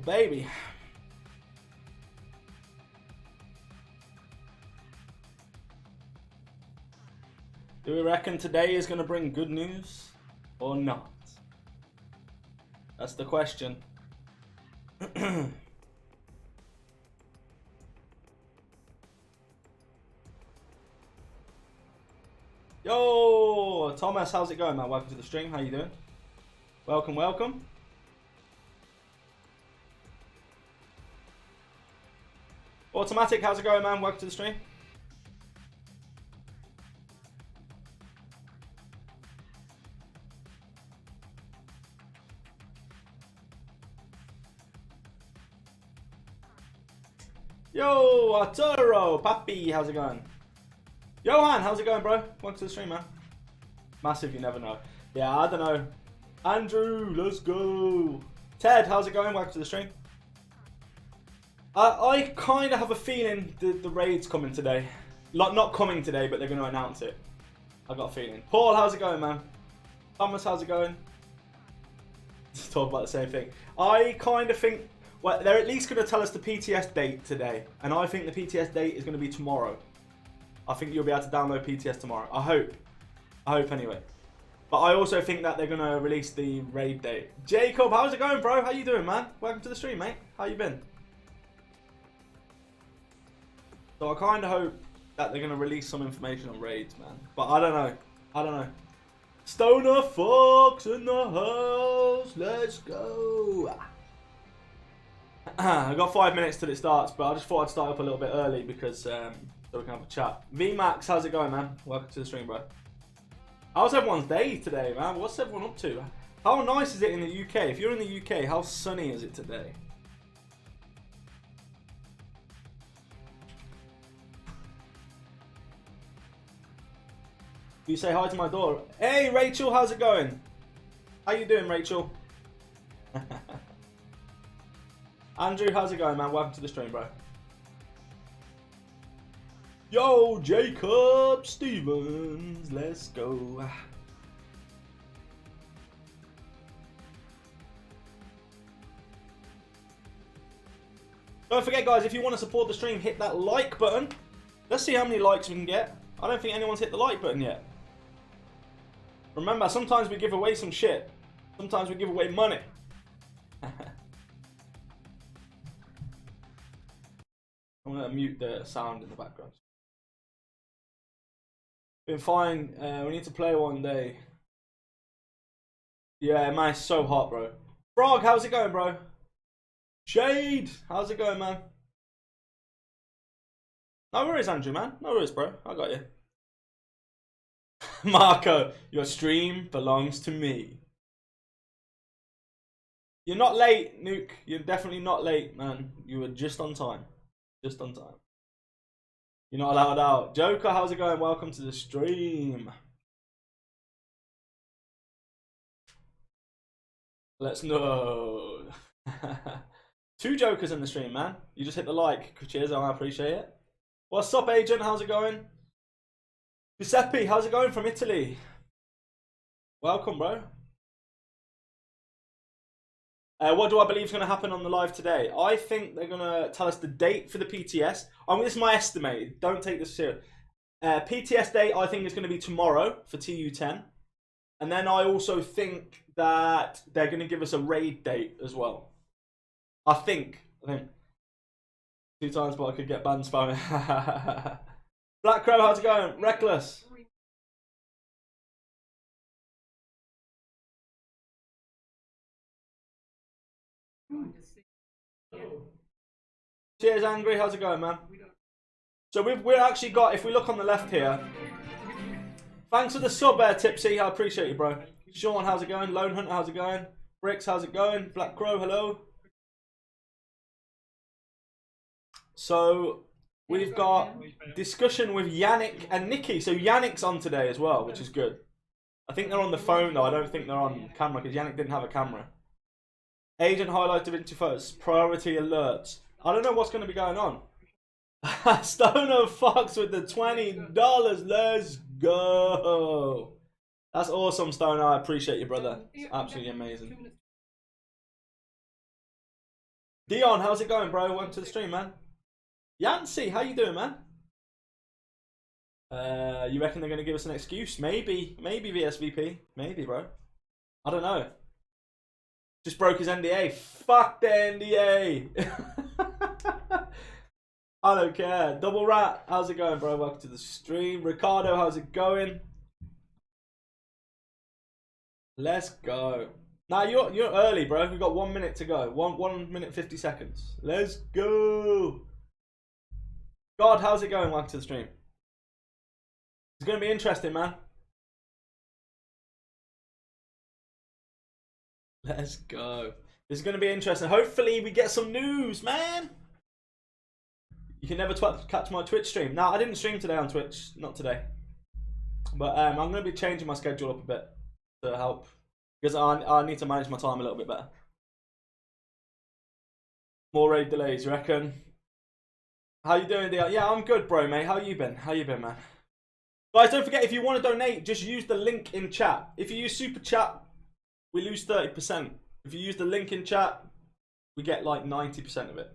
baby. Do we reckon today is going to bring good news or not? That's the question. Yo, Thomas, how's it going, man? Welcome to the stream. How you doing? Welcome, welcome. Automatic, how's it going, man? Welcome to the stream. Yo, Arturo, Papi, how's it going? Johan, how's it going, bro? Welcome to the stream, man. Massive, you never know. Yeah, I don't know. Andrew, let's go. Ted, how's it going? Welcome to the stream. I kind of have a feeling the raid's coming today. Not coming today, but they're going to announce it. I got a feeling. Paul, how's it going, man? Thomas, how's it going? Let's talk about the same thing. I kind of think, well, they're at least going to tell us the PTS date today. And I think the PTS date is going to be tomorrow. I think you'll be able to download PTS tomorrow. I hope. I hope anyway. But I also think that they're going to release the raid date. Jacob, how's it going, bro? How you doing, man? Welcome to the stream, mate. How you been? So I kind of hope that they're going to release some information on raids, man. But I don't know. I don't know. Stoner Fox in the house. Let's go. I've got 5 minutes till it starts, but I just thought I'd start up a little bit early because so we can have a chat. VMAX, how's it going, man? Welcome to the stream, bro. How's everyone's day today, man? What's everyone up to? How nice is it in the UK? If you're in the UK, how sunny is it today? You say hi to my daughter. Hey, Rachel, how's it going? How you doing, Rachel? Andrew, how's it going, man? Welcome to the stream, bro. Yo, Jacob Stevens, let's go. Don't forget, guys, if you want to support the stream, hit that like button. Let's see how many likes we can get. I don't think anyone's hit the like button yet. Remember, sometimes we give away some shit. Sometimes we give away money. I'm going to mute the sound in the background. Been fine. We need to play one day. Yeah, man, it's so hot, bro. Frog, how's it going, bro? Shade, how's it going, man? No worries, Andrew, man. No worries, bro. I got you. Marco, your stream belongs to me. You're not late, Nuke. You're definitely not late, man. You were just on time. Just on time. You're not allowed out. Joker, how's it going? Welcome to the stream. Let's know. 2 Jokers in the stream, man. You just hit the like. Cheers, I appreciate it. What's up, Agent? How's it going? Giuseppe, how's it going from Italy? Welcome, bro. What do I believe is going to happen on the live today? I think they're going to tell us the date for the PTS. I mean, this is my estimate. Don't take this serious. PTS date, I think, is going to be tomorrow for TU10. And then I also think that they're going to give us a raid date as well. I think. 2 times, but I could get banned spamming. Black Crow, how's it going? Reckless. Cheers, Angry. How's it going, man? So we're actually got, if we look on the left here, thanks for the sub, Tipsy. I appreciate you, bro. Sean, how's it going? Lone Hunter, how's it going? Bricks, how's it going? Black Crow, hello. So we've got discussion with Yannick and Nikki. So Yannick's on today as well, which is good. I think they're on the phone though. I don't think they're on camera because Yannick didn't have a camera. Agent highlighted into first. Priority alerts. I don't know what's going to be going on. Stoner Fox with the $20. Let's go. That's awesome, Stoner. I appreciate you, brother. It's absolutely amazing. Dion, how's it going, bro? Welcome to the stream, man. Yancy, how you doing, man? You reckon they're gonna give us an excuse? Maybe VSVP. Maybe, bro. I don't know. Just broke his NDA. Fuck the NDA. I don't care. Double Rat, how's it going, bro? Welcome to the stream. Ricardo, how's it going? Let's go. Now you're early, bro. We've got 1 minute to go. 1 minute 50 seconds. Let's go. God, how's it going? Welcome to the stream. It's gonna be interesting, man. Let's go. This is gonna be interesting. Hopefully we get some news, man. You can never catch my Twitch stream. No, I didn't stream today on Twitch. Not today. But I'm gonna be changing my schedule up a bit to help. Because I need to manage my time a little bit better. More raid delays, you reckon? How you doing, Dion? Yeah, I'm good, bro, mate. How you been? How you been, man? Guys, don't forget, if you want to donate, just use the link in chat. If you use Super Chat, we lose 30%. If you use the link in chat, we get like 90% of it.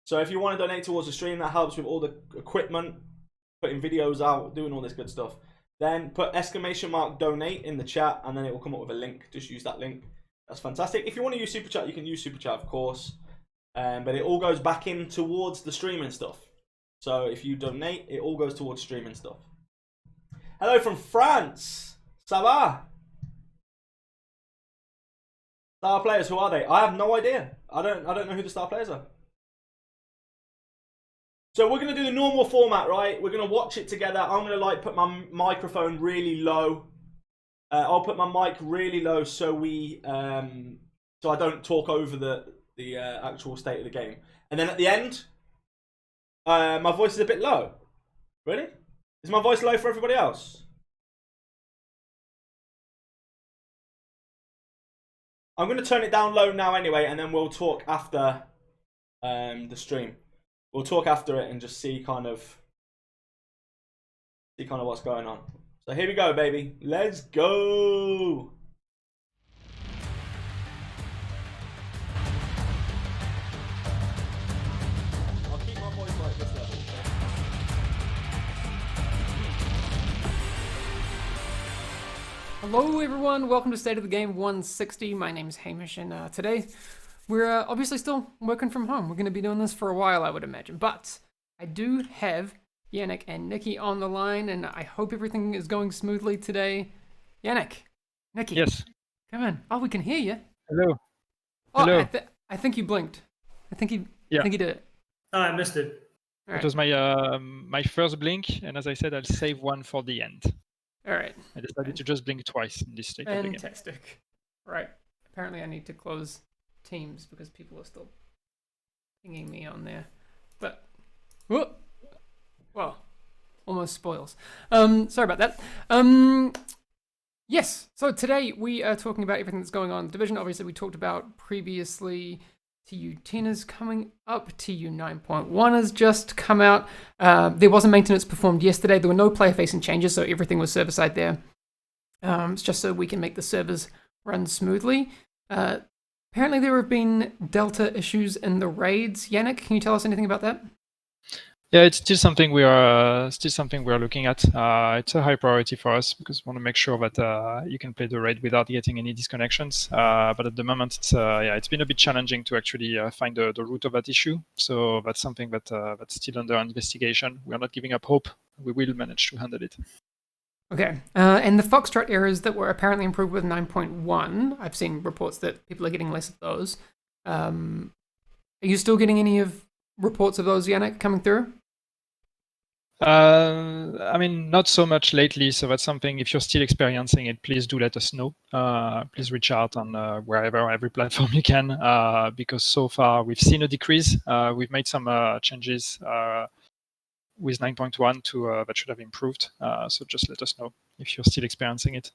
So if you want to donate towards the stream, that helps with all the equipment, putting videos out, doing all this good stuff. Then put !donate in the chat, and then it will come up with a link. Just use that link. That's fantastic. If you want to use Super Chat, you can use Super Chat, of course. But it all goes back in towards the streaming stuff. So if you donate, it all goes towards streaming stuff. Hello from France. Ça va? Star players, who are they? I have no idea. I don't know who the star players are. So we're going to do the normal format, right? We're going to watch it together. I'm going to like put my microphone really low. I'll put my mic really low so so I don't talk over the actual state of the game. And then at the end, my voice is a bit low. Really? Is my voice low for everybody else? I'm going to turn it down low now anyway, and then we'll talk after the stream. We'll talk after it and just see kind of what's going on. So here we go, baby. Let's go. I'll keep my voice like this level. Hello everyone, welcome to State of the Game 160. My name's Hamish, and today we're obviously still working from home. We're going to be doing this for a while, I would imagine. But I do have Yannick and Nikki on the line, and I hope everything is going smoothly today. Yannick, Nikki. Yes. Come in. Oh, we can hear you. Hello. Oh, Hello. I think you blinked. I think you did it. Oh, I missed it. All right. It was my my first blink, and as I said, I'll save one for the end. All right. I decided to just blink twice in this state of the game. Fantastic. Right. Apparently I need to close Teams because people are still pinging me on there. But, whoop. Well, almost spoils. Sorry about that. Yes, so today we are talking about everything that's going on in the Division. Obviously, we talked about previously TU10 is coming up. TU 9.1 has just come out. There was a maintenance performed yesterday. There were no player-facing changes, so everything was server-side there. It's just so we can make the servers run smoothly. Apparently, there have been Delta issues in the raids. Yannick, can you tell us anything about that? Yeah, it's still something we are looking at. It's a high priority for us because we want to make sure that you can play the raid without getting any disconnections. But at the moment, it's been a bit challenging to actually find the root of that issue. So that's something that's still under investigation. We are not giving up hope. We will manage to handle it. Okay, and the Foxtrot errors that were apparently improved with 9.1, I've seen reports that people are getting less of those. Are you still getting any of reports of those, Yannick, coming through? I mean, not so much lately. So that's something, if you're still experiencing it, please do let us know. Please reach out on every platform you can, because so far we've seen a decrease. We've made some changes with 9.1 to that should have improved. So just let us know if you're still experiencing it.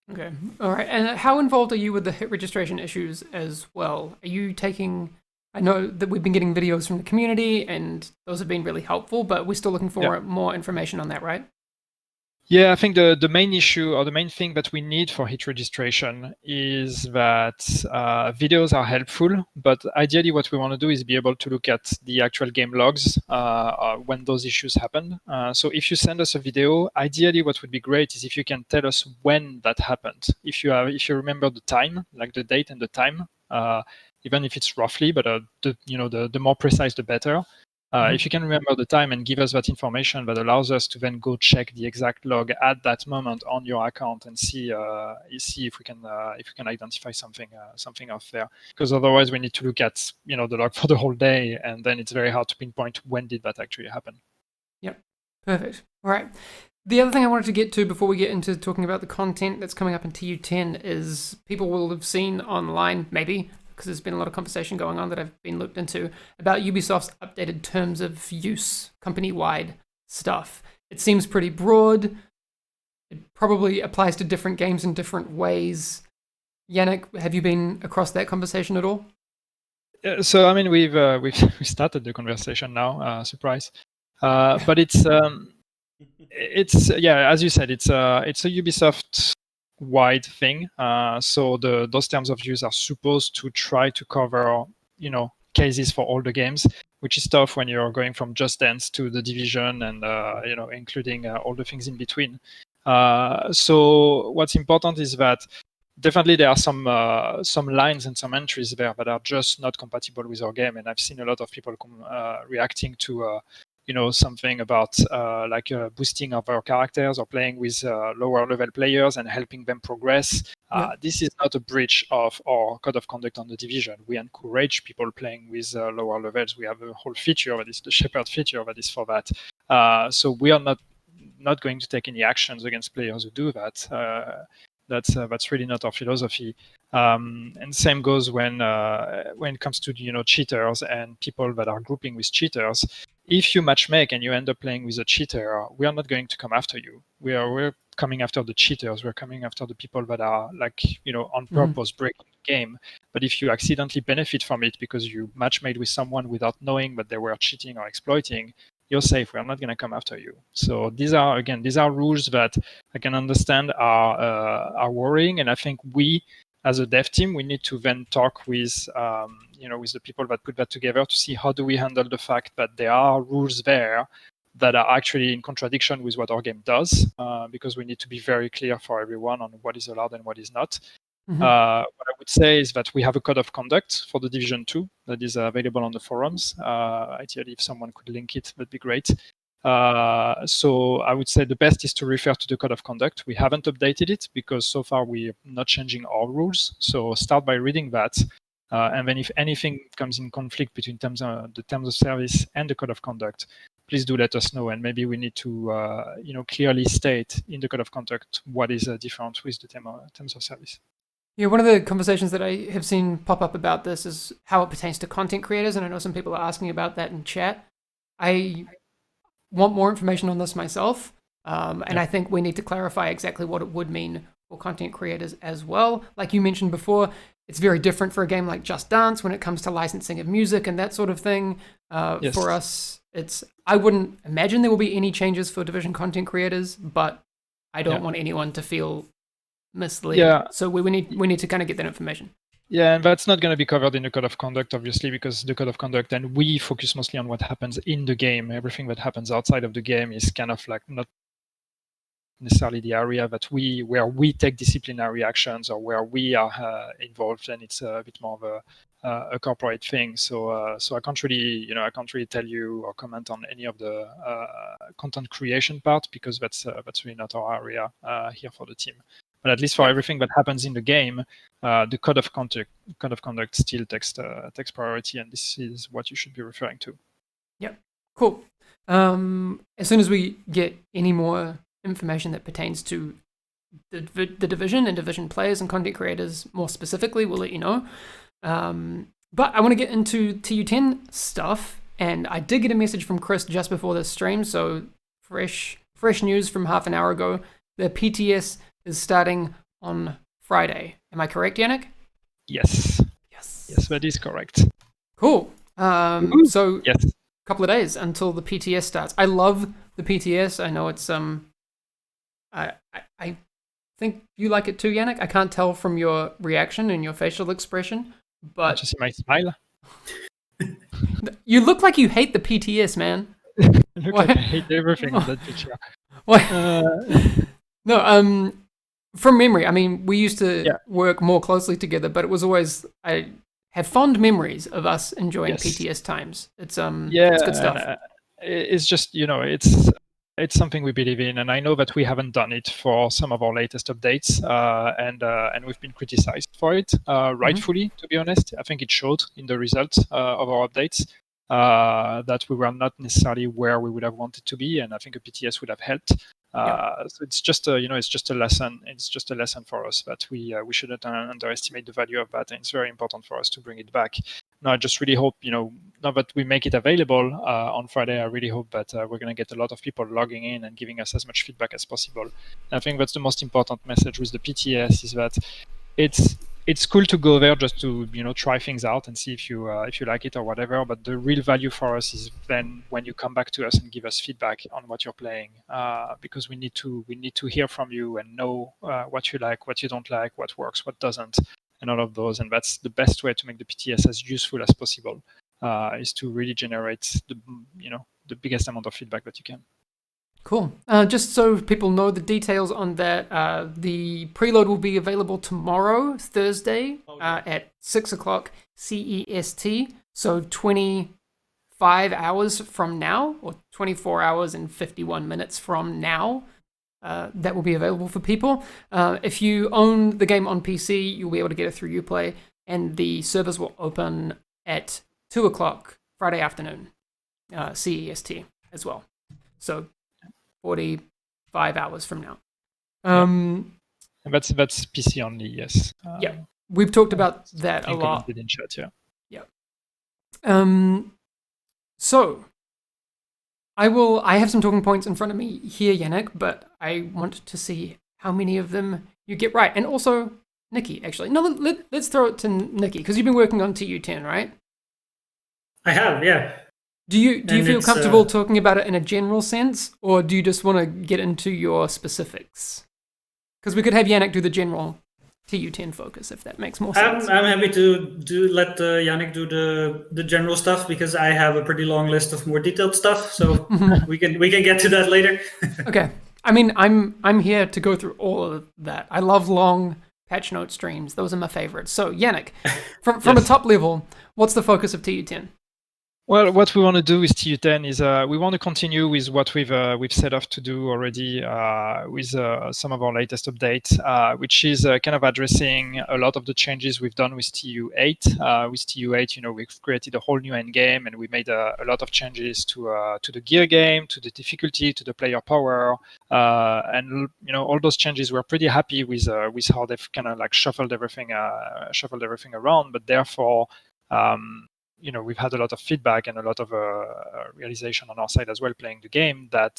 Okay, all right. And how involved are you with the hit registration issues as well? Are you taking... I know that we've been getting videos from the community, and those have been really helpful, but we're still looking for more information on that, right? Yeah, I think the main issue or the main thing that we need for hit registration is that videos are helpful, but ideally what we want to do is be able to look at the actual game logs when those issues happen. So if you send us a video, ideally what would be great is if you can tell us when that happened. If you remember the time, like the date and the time, even if it's roughly, but the more precise the better. If you can remember the time and give us that information, that allows us to then go check the exact log at that moment on your account and see if we can identify something off there. Because otherwise, we need to look at the log for the whole day, and then it's very hard to pinpoint when did that actually happen. Yep, perfect. All right. The other thing I wanted to get to before we get into talking about the content that's coming up in TU10 is people will have seen online, maybe, because there's been a lot of conversation going on that I've been looked into about Ubisoft's updated terms of use, company-wide stuff. It seems pretty broad. It probably applies to different games in different ways. Yannick, have you been across that conversation at all? So I mean, we've started the conversation now. Surprise, but it's as you said, it's a Ubisoft wide thing. So those terms of use are supposed to try to cover, cases for all the games, which is tough when you're going from Just Dance to The Division and, including all the things in between. So what's important is that definitely there are some lines and some entries there that are just not compatible with our game. And I've seen a lot of people reacting to something about boosting of our characters or playing with lower level players and helping them progress. This is not a breach of our code of conduct on The Division. We encourage people playing with lower levels. We have a whole feature that is the Shepherd feature that is for that. So we are not going to take any actions against players who do that. That's really not our philosophy. And same goes when it comes to cheaters and people that are grouping with cheaters. If you matchmake and you end up playing with a cheater, we are not going to come after you. We're coming after the cheaters. We're coming after the people that are on purpose breaking the game. But if you accidentally benefit from it because you matchmade with someone without knowing that they were cheating or exploiting, you're safe. We're not going to come after you. So these are rules that I can understand are worrying, and I think we, as a dev team, we need to then talk with with the people that put that together to see how do we handle the fact that there are rules there that are actually in contradiction with what our game does, because we need to be very clear for everyone on what is allowed and what is not. What I would say is that we have a code of conduct for The Division 2 that is available on the forums. Ideally, if someone could link it, that'd be great. So I would say the best is to refer to the code of conduct. We haven't updated it because so far we're not changing our rules. So start by reading that. And then if anything comes in conflict between the terms of service and the code of conduct, please do let us know. And maybe we need to clearly state in the code of conduct what is different with the terms of service. Yeah, one of the conversations that I have seen pop up about this is how it pertains to content creators, and I know some people are asking about that in chat. I want more information on this myself, and I think we need to clarify exactly what it would mean for content creators as well. Like you mentioned before, it's very different for a game like Just Dance when it comes to licensing of music and that sort of thing. Yes. For us, I wouldn't imagine there will be any changes for Division content creators, but I don't want anyone to feel misled. Yeah. So we need to kind of get that information. Yeah, and that's not going to be covered in the code of conduct, obviously, because the code of conduct, and we focus mostly on what happens in the game. Everything that happens outside of the game is kind of like not necessarily the area that where we take disciplinary actions or where we are involved, and it's a bit more of a corporate thing. So I can't really tell you or comment on any of the content creation part because that's really not our area here for the team. But at least for everything that happens in the game, the code of conduct still takes priority, and this is what you should be referring to. Yep. Cool. As soon as we get any more information that pertains to the Division and Division players and content creators more specifically, we'll let you know. But I want to get into TU10 stuff, and I did get a message from Chris just before this stream, so fresh news from half an hour ago. The PTS is starting on Friday. Am I correct, Yannick? Yes, that is correct. Cool. So yes, a couple of days until the PTS starts. I love the PTS. I know it's I think you like it too, Yannick. I can't tell from your reaction and your facial expression, Can't but you see my smile? you look like you hate the PTS, man. It looks Why? like I hate everything on that picture. Why? Uh, No, from memory, I mean, we used to Yeah. work more closely together, but it was always I have fond memories of us enjoying Yes. PTS times. It's Yeah, it's good and stuff. it's just it's something we believe in, and I know that we haven't done it for some of our latest updates, and we've been criticized for it, rightfully, to be honest. I think it showed in the results of our updates that we were not necessarily where we would have wanted to be, and I think a PTS would have helped. So it's just it's just a lesson. It's just a lesson for us that we shouldn't underestimate the value of that, and it's very important for us to bring it back. No, I just really hope, now that we make it available on Friday, I really hope that we're going to get a lot of people logging in and giving us as much feedback as possible. And I think that's the most important message with the PTS is that it's cool to go there just to try things out and see if you like it or whatever. But the real value for us is then when you come back to us and give us feedback on what you're playing, because we need to hear from you and know what you like, what you don't like, what works, what doesn't, and all of those. And that's the best way to make the PTS as useful as possible, is to really generate the biggest amount of feedback that you can. Cool. Just so people know the details on that, the preload will be available tomorrow, Thursday, at 6 o'clock CEST. So 25 hours from now, or 24 hours and 51 minutes from now. That will be available for people. If you own the game on PC, you'll be able to get it through Uplay, and the servers will open at 2 o'clock Friday afternoon, CEST as well. So 45 hours from now. And that's PC only, yes. Yeah, we've talked about that a lot. Commented in chat, yeah. So I have some talking points in front of me here, Yannick, but I want to see how many of them you get right. And also, Nikki, actually. No, let's throw it to Nikki, because you've been working on TU10, right? I have, yeah. Do you feel comfortable talking about it in a general sense, or do you just want to get into your specifics? Because we could have Yannick do the general TU10 focus, if that makes more sense. I'm happy to let Yannick do the general stuff, because I have a pretty long list of more detailed stuff. So we can get to that later. Okay. I mean, I'm here to go through all of that. I love long patch note streams. Those are my favorites. So Yannick, from a top level, what's the focus of TU10? Well, what we want to do with TU10 is we want to continue with what we've set off to do already with some of our latest updates, which is kind of addressing a lot of the changes we've done with TU8. With TU8, we've created a whole new end game, and we made a lot of changes to the gear game, to the difficulty, to the player power, and all those changes. We're pretty happy with how they've kind of like shuffled everything around, but therefore. We've had a lot of feedback and a lot of realization on our side as well playing the game that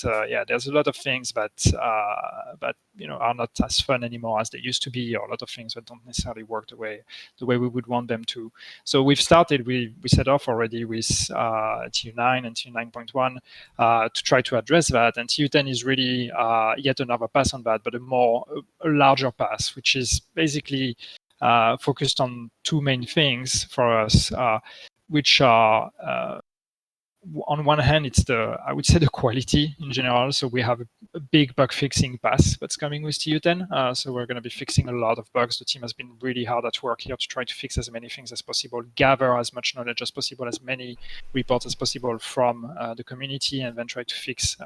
there's a lot of things that are not as fun anymore as they used to be, or a lot of things that don't necessarily work the way we would want them to. So we've started, we set off already with TU9 and TU9.1 to try to address that, and TU10 is really yet another pass on that, but a larger pass, which is basically focused on two main things for us, which are on one hand, it's I would say the quality in general. So we have a big bug fixing pass that's coming with TU10. So we're going to be fixing a lot of bugs. The team has been really hard at work here to try to fix as many things as possible, gather as much knowledge as possible, as many reports as possible from the community, and then try to fix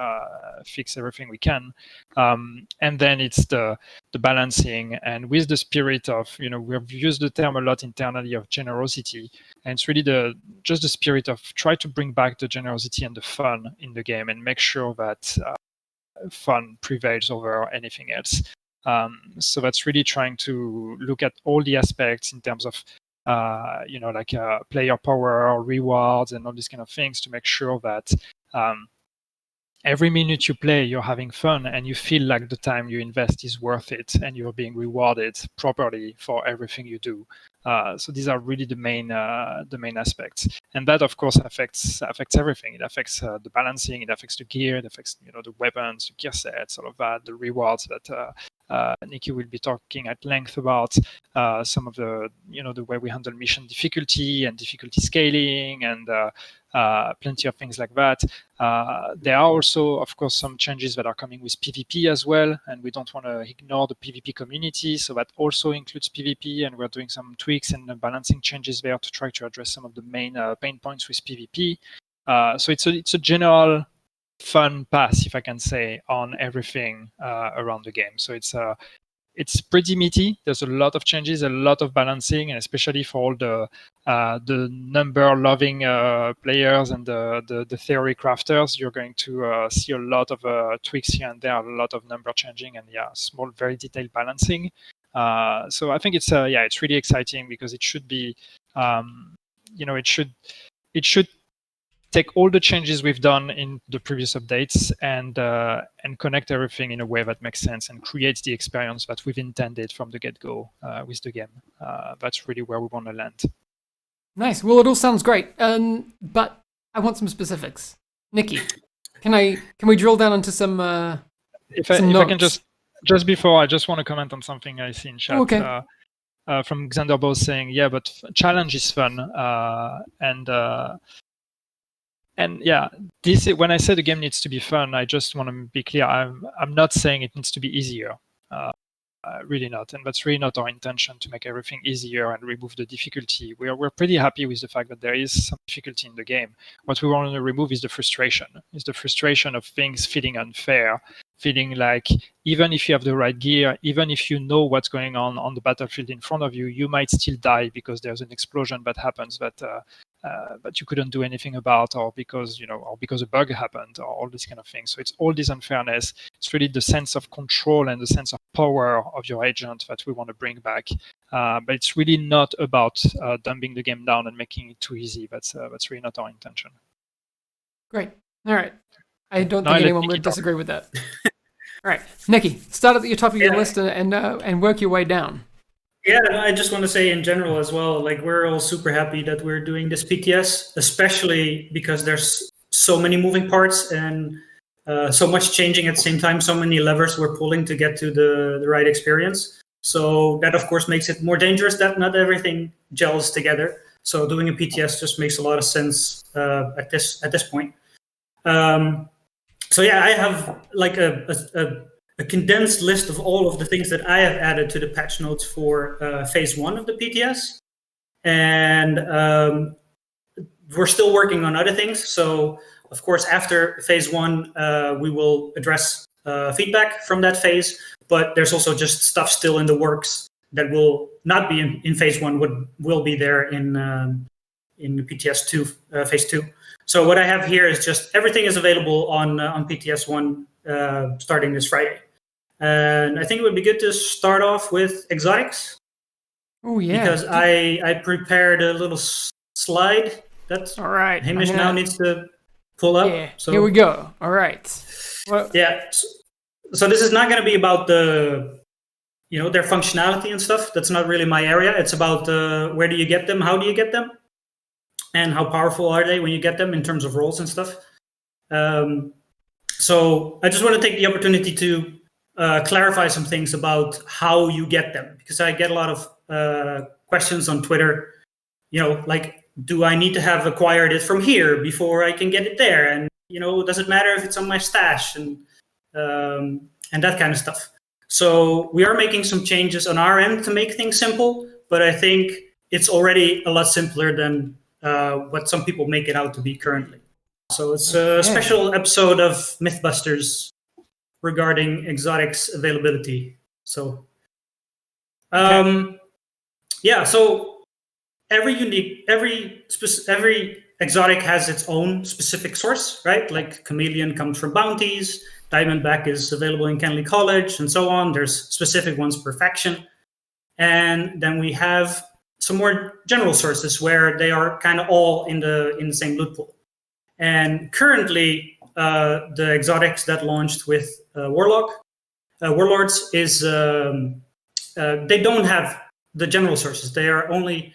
everything we can. And then it's the balancing, and with the spirit of, we've used the term a lot internally of generosity, and it's really just the spirit of try to bring back the generosity and the fun in the game, and make sure that fun prevails over anything else. So that's really trying to look at all the aspects in terms of player power, rewards, and all these kind of things to make sure that every minute you play, you're having fun, and you feel like the time you invest is worth it, and you're being rewarded properly for everything you do. So these are really the main aspects, and that of course affects everything. It affects the balancing, it affects the gear, it affects the weapons, the gear sets, all of that, the rewards that Nikki will be talking at length about, some of the the way we handle mission difficulty and difficulty scaling, and plenty of things like that. There are also, of course, some changes that are coming with PvP as well, and we don't want to ignore the PvP community, so that also includes PvP, and we're doing some tweaks and balancing changes there to try to address some of the main pain points with PvP. So it's a general fun pass, if I can say, on everything around the game. So it's pretty meaty. There's a lot of changes, a lot of balancing, and especially for all the number-loving players and the theory crafters, you're going to see a lot of tweaks here and there, a lot of number changing, and small, very detailed balancing. So I think it's really exciting, because it should be, it should take all the changes we've done in the previous updates and connect everything in a way that makes sense and creates the experience that we've intended from the get-go with the game. That's really where we want to land. Nice. Well, it all sounds great, but I want some specifics. Nikki, can we drill down into some? If I can just before, I just want to comment on something I see in chat. Okay. From Xander Bose saying, but challenge is fun, and this, when I say the game needs to be fun, I just want to be clear. I'm not saying it needs to be easier. Really not, and that's really not our intention, to make everything easier and remove the difficulty. We're pretty happy with the fact that there is some difficulty in the game. What we want to remove is the frustration. Is the frustration of things feeling unfair, feeling like even if you have the right gear, even if you know what's going on the battlefield in front of you, you might still die because there's an explosion that happens that you couldn't do anything about, or because a bug happened, or all this kind of things. So it's all this unfairness. It's really the sense of control and the sense of power of your agent that we want to bring back. But it's really not about dumbing the game down and making it too easy. That's really not our intention. Great. All right. I don't think anyone would disagree with that. All right, Nikki, start at the top of your list and work your way down. Yeah, I just want to say in general as well, like, we're all super happy that we're doing this PTS, especially because there's so many moving parts and so much changing at the same time, so many levers we're pulling to get to the right experience. So that, of course, makes it more dangerous that not everything gels together. So doing a PTS just makes a lot of sense at this point. So I have like a condensed list of all of the things that I have added to the patch notes for phase 1 of the PTS. And we're still working on other things. So, of course, after phase 1, we will address feedback from that phase. But there's also just stuff still in the works that will not be in phase 1, will be there in the PTS 2, phase 2. So what I have here is just everything is available on PTS 1 starting this Friday. And I think it would be good to start off with exotics. Oh, yeah. Because I prepared a little slide that all right. Hamish now needs to pull up. Yeah, so, here we go. All right. Well, yeah. So this is not going to be about their functionality and stuff. That's not really my area. It's about where do you get them, how do you get them, and how powerful are they when you get them in terms of roles and stuff. So I just want to take the opportunity to clarify some things about how you get them, because I get a lot of questions on Twitter, like, do I need to have acquired it from here before I can get it there? And, does it matter if it's on my stash and that kind of stuff? So we are making some changes on our end to make things simple, but I think it's already a lot simpler than what some people make it out to be currently. So it's a special episode of Mythbusters regarding exotics availability. So, so every exotic has its own specific source, right? Like Chameleon comes from bounties, Diamondback is available in Kenley College, and so on. There's specific ones per faction. And then we have some more general sources where they are kind of all in the same loot pool. And currently, the exotics that launched with Warlords is they don't have the general sources. They only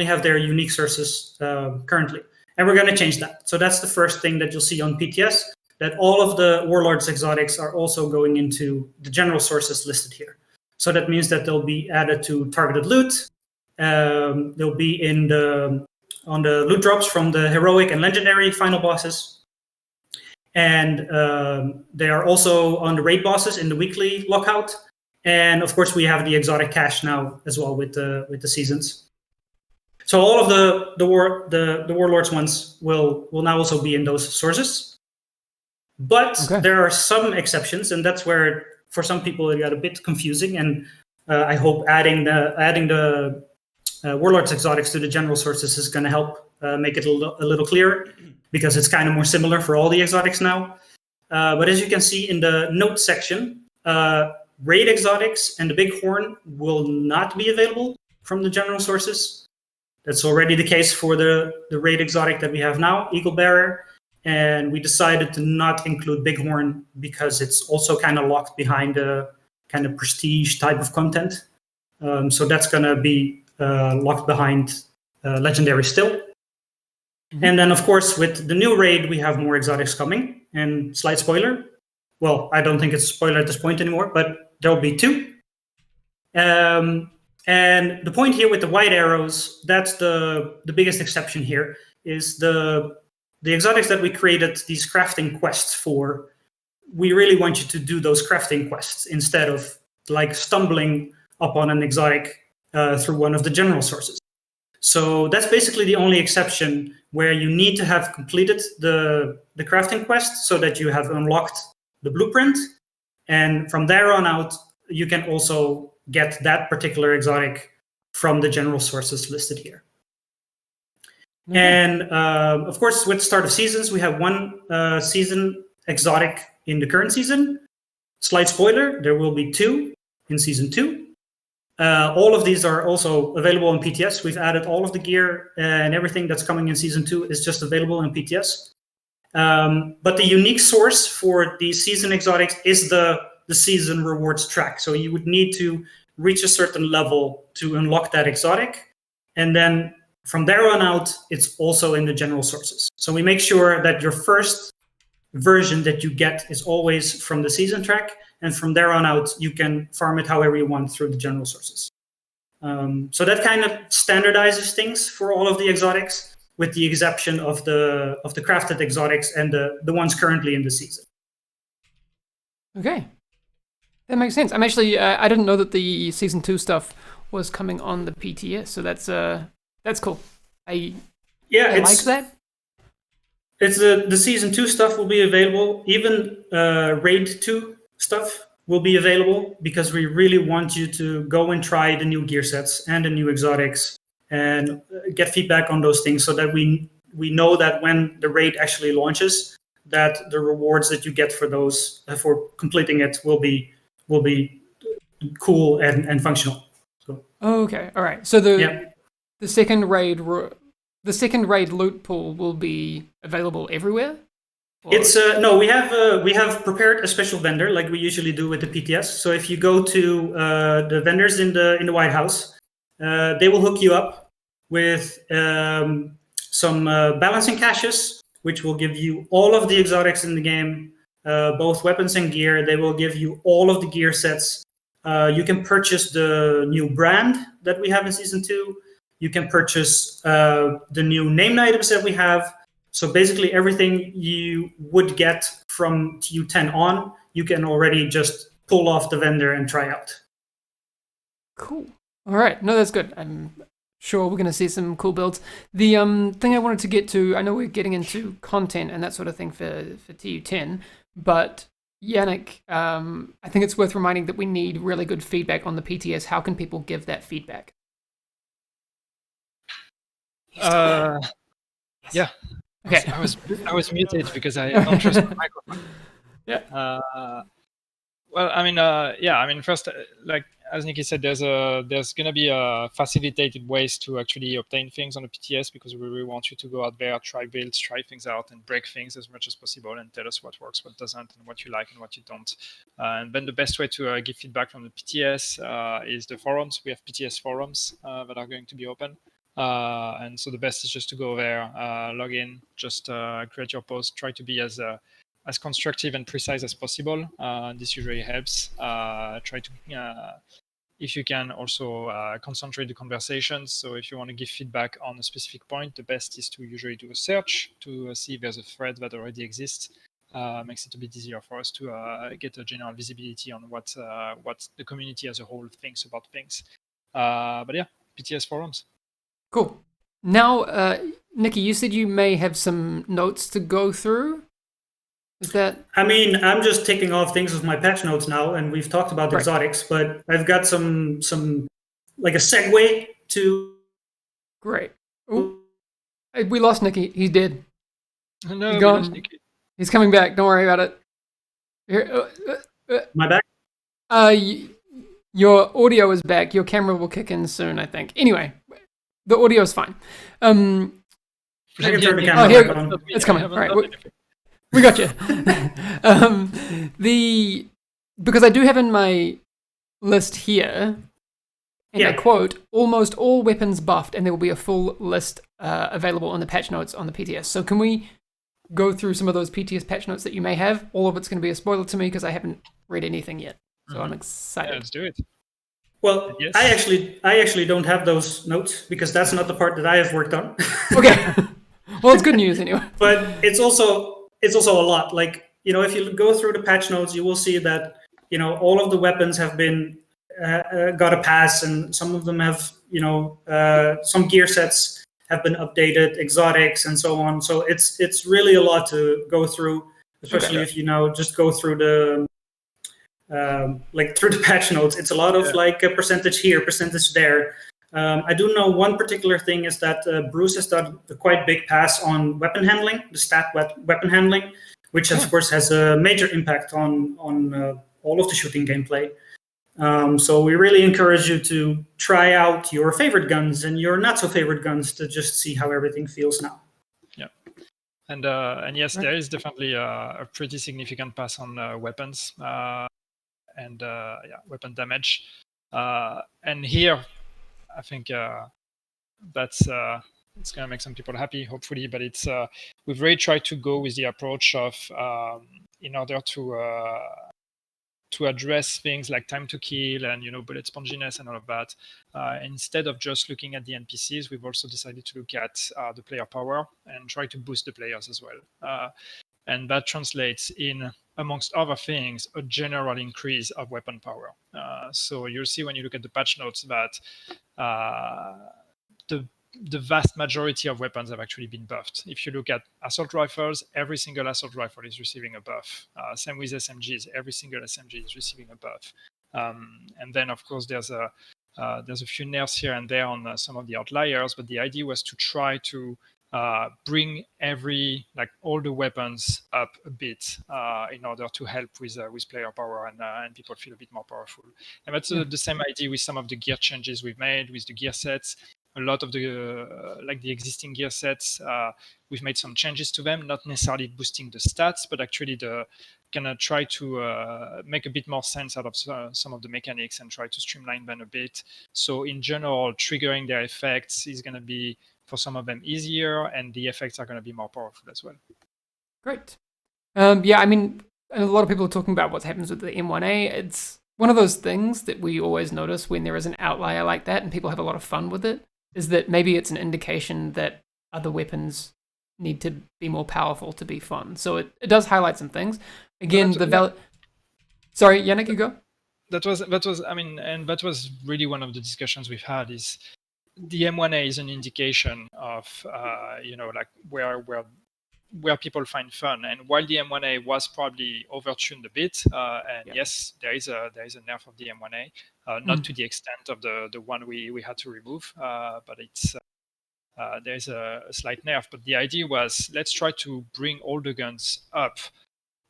have their unique sources currently, and we're going to change that. So that's the first thing that you'll see on PTS. That all of the Warlords exotics are also going into the general sources listed here. So that means that they'll be added to targeted loot. They'll be on the loot drops from the heroic and legendary final bosses. And they are also on the raid bosses in the weekly lockout. And of course, we have the exotic cache now as well with the seasons. So all of the Warlords ones will now also be in those sources. But there are some exceptions, and that's where for some people it got a bit confusing. And I hope adding the Warlords exotics to the general sources is going to help make it a little clearer, because it's kind of more similar for all the exotics now. But as you can see in the notes section, raid exotics and the big horn will not be available from the general sources. That's already the case for the raid exotic that we have now, Eagle Bearer. And we decided to not include Bighorn because it's also kind of locked behind a kind of prestige type of content. So that's going to be locked behind Legendary still. Mm-hmm. And then, of course, with the new raid, we have more exotics coming. And slight spoiler. Well, I don't think it's a spoiler at this point anymore, but there'll be 2. And the point here with the white arrows, that's the biggest exception here, is the exotics that we created these crafting quests for. We really want you to do those crafting quests instead of like stumbling upon an exotic through one of the general sources. So that's basically the only exception where you need to have completed the crafting quest so that you have unlocked the blueprint. And from there on out, you can also get that particular exotic from the general sources listed here. Mm-hmm. And of course, with start of seasons, we have one season exotic in the current season. Slight spoiler, there will be 2 in season 2. All of these are also available on PTS. We've added all of the gear and everything that's coming in season 2 is just available in PTS. But the unique source for the season exotics is the season rewards track. So you would need to reach a certain level to unlock that exotic. And then from there on out, it's also in the general sources. So we make sure that your first version that you get is always from the season track. And from there on out, you can farm it however you want through the general sources. So that kind of standardizes things for all of the exotics, with the exception of the crafted exotics and the ones currently in the season. Okay. That makes sense. I'm actually, I didn't know that the season 2 stuff was coming on the PTS, so that's cool. I like that. It's the season 2 stuff will be available. Even raid 2 stuff will be available, because we really want you to go and try the new gear sets and the new exotics and get feedback on those things, so that we know that when the raid actually launches, that the rewards that you get for those for completing it will be cool and functional. So. Okay, all right. So the second raid loot pool will be available everywhere? Or? It's no, we have prepared a special vendor like we usually do with the PTS. So if you go to the vendors in the White House, they will hook you up with some balancing caches, which will give you all of the exotics in the game, both weapons and gear. They will give you all of the gear sets. You can purchase the new brand that we have in season 2. You can purchase the new named items that we have. So basically everything you would get from TU10 on, you can already just pull off the vendor and try out. Cool. All right. No, that's good. I'm sure we're going to see some cool builds. The thing I wanted to get to, I know we're getting into content and that sort of thing for TU10, but Yannick, I think it's worth reminding that we need really good feedback on the PTS. How can people give that feedback? Yeah. Okay. I was muted because I don't trust my microphone. Yeah. Well, I mean, first, like as Nikki said, there's going to be facilitated ways to actually obtain things on the PTS, because we really want you to go out there, try builds, try things out, and break things as much as possible, and tell us what works, what doesn't, and what you like and what you don't. And then the best way to give feedback from the PTS is the forums. We have PTS forums that are going to be open. And so the best is just to go there, log in, just create your post, try to be as constructive and precise as possible. This usually helps. Try to, if you can, also concentrate the conversations. So if you want to give feedback on a specific point, the best is to usually do a search to see if there's a thread that already exists. Makes it a bit easier for us to get a general visibility on what the community as a whole thinks about things. But yeah, PTS forums. Cool. Now, Nikki, you said you may have some notes to go through. Is that? I mean, I'm just ticking off things with my patch notes now, and we've talked about exotics, but I've got some like a segue to. Great. Ooh. We lost Nikki. He's dead. No, he's gone. Nikki. He's coming back. Don't worry about it. Here, my back? Your audio is back. Your camera will kick in soon, I think. Anyway, the audio is fine. I can turn the camera back on. It's coming. All right. We got you. Because I do have in my list here, and I quote, almost all weapons buffed, and there will be a full list available on the patch notes on the PTS. So can we go through some of those PTS patch notes that you may have? All of it's going to be a spoiler to me because I haven't read anything yet. So I'm excited. Yeah, let's do it. Well, yes. I actually don't have those notes because that's not the part that I have worked on. Okay. Well, it's good news anyway. But it's also a lot. Like, if you go through the patch notes, you will see that, all of the weapons have been got a pass, and some of them have, some gear sets have been updated, exotics, and so on. So it's really a lot to go through, especially if just go through the through the patch notes. It's a lot of a percentage here, percentage there. I do know one particular thing is that Bruce has done a quite big pass on weapon handling, the stat weapon handling, which of course has a major impact on all of the shooting gameplay. So we really encourage you to try out your favorite guns and your not so favorite guns to just see how everything feels now. Yeah, and yes, there is definitely a pretty significant pass on weapons and weapon damage. And here, I think that's it's gonna make some people happy, hopefully. But it's we've really tried to go with the approach of in order to address things like time to kill and bullet sponginess and all of that. Instead of just looking at the NPCs, we've also decided to look at the player power and try to boost the players as well. And that translates in, amongst other things, a general increase of weapon power. So you'll see when you look at the patch notes that the vast majority of weapons have actually been buffed. If you look at assault rifles, every single assault rifle is receiving a buff. Same with SMGs, every single SMG is receiving a buff. And then, of course, there's a few nerfs here and there on some of the outliers, but the idea was to try to bring all the weapons up a bit in order to help with player power and people feel a bit more powerful. And that's the same idea with some of the gear changes we've made with the gear sets. A lot of the existing gear sets, we've made some changes to them, not necessarily boosting the stats, but actually gonna try to make a bit more sense out of some of the mechanics and try to streamline them a bit. So in general, triggering their effects is gonna be, for some of them, easier, and the effects are going to be more powerful as well. Great. I mean, a lot of people are talking about what happens with the M1A. It's one of those things that we always notice when there is an outlier like that and people have a lot of fun with it, is that maybe it's an indication that other weapons need to be more powerful to be fun. So it does highlight some things. Again, Sorry, Yannick, you go? That was really one of the discussions we've had is the M1A is an indication of where people find fun. And while the M1A was probably overtuned a bit, yes, there is a nerf of the M1A, not to the extent of the one we had to remove, but it's there's a slight nerf. But the idea was, let's try to bring all the guns up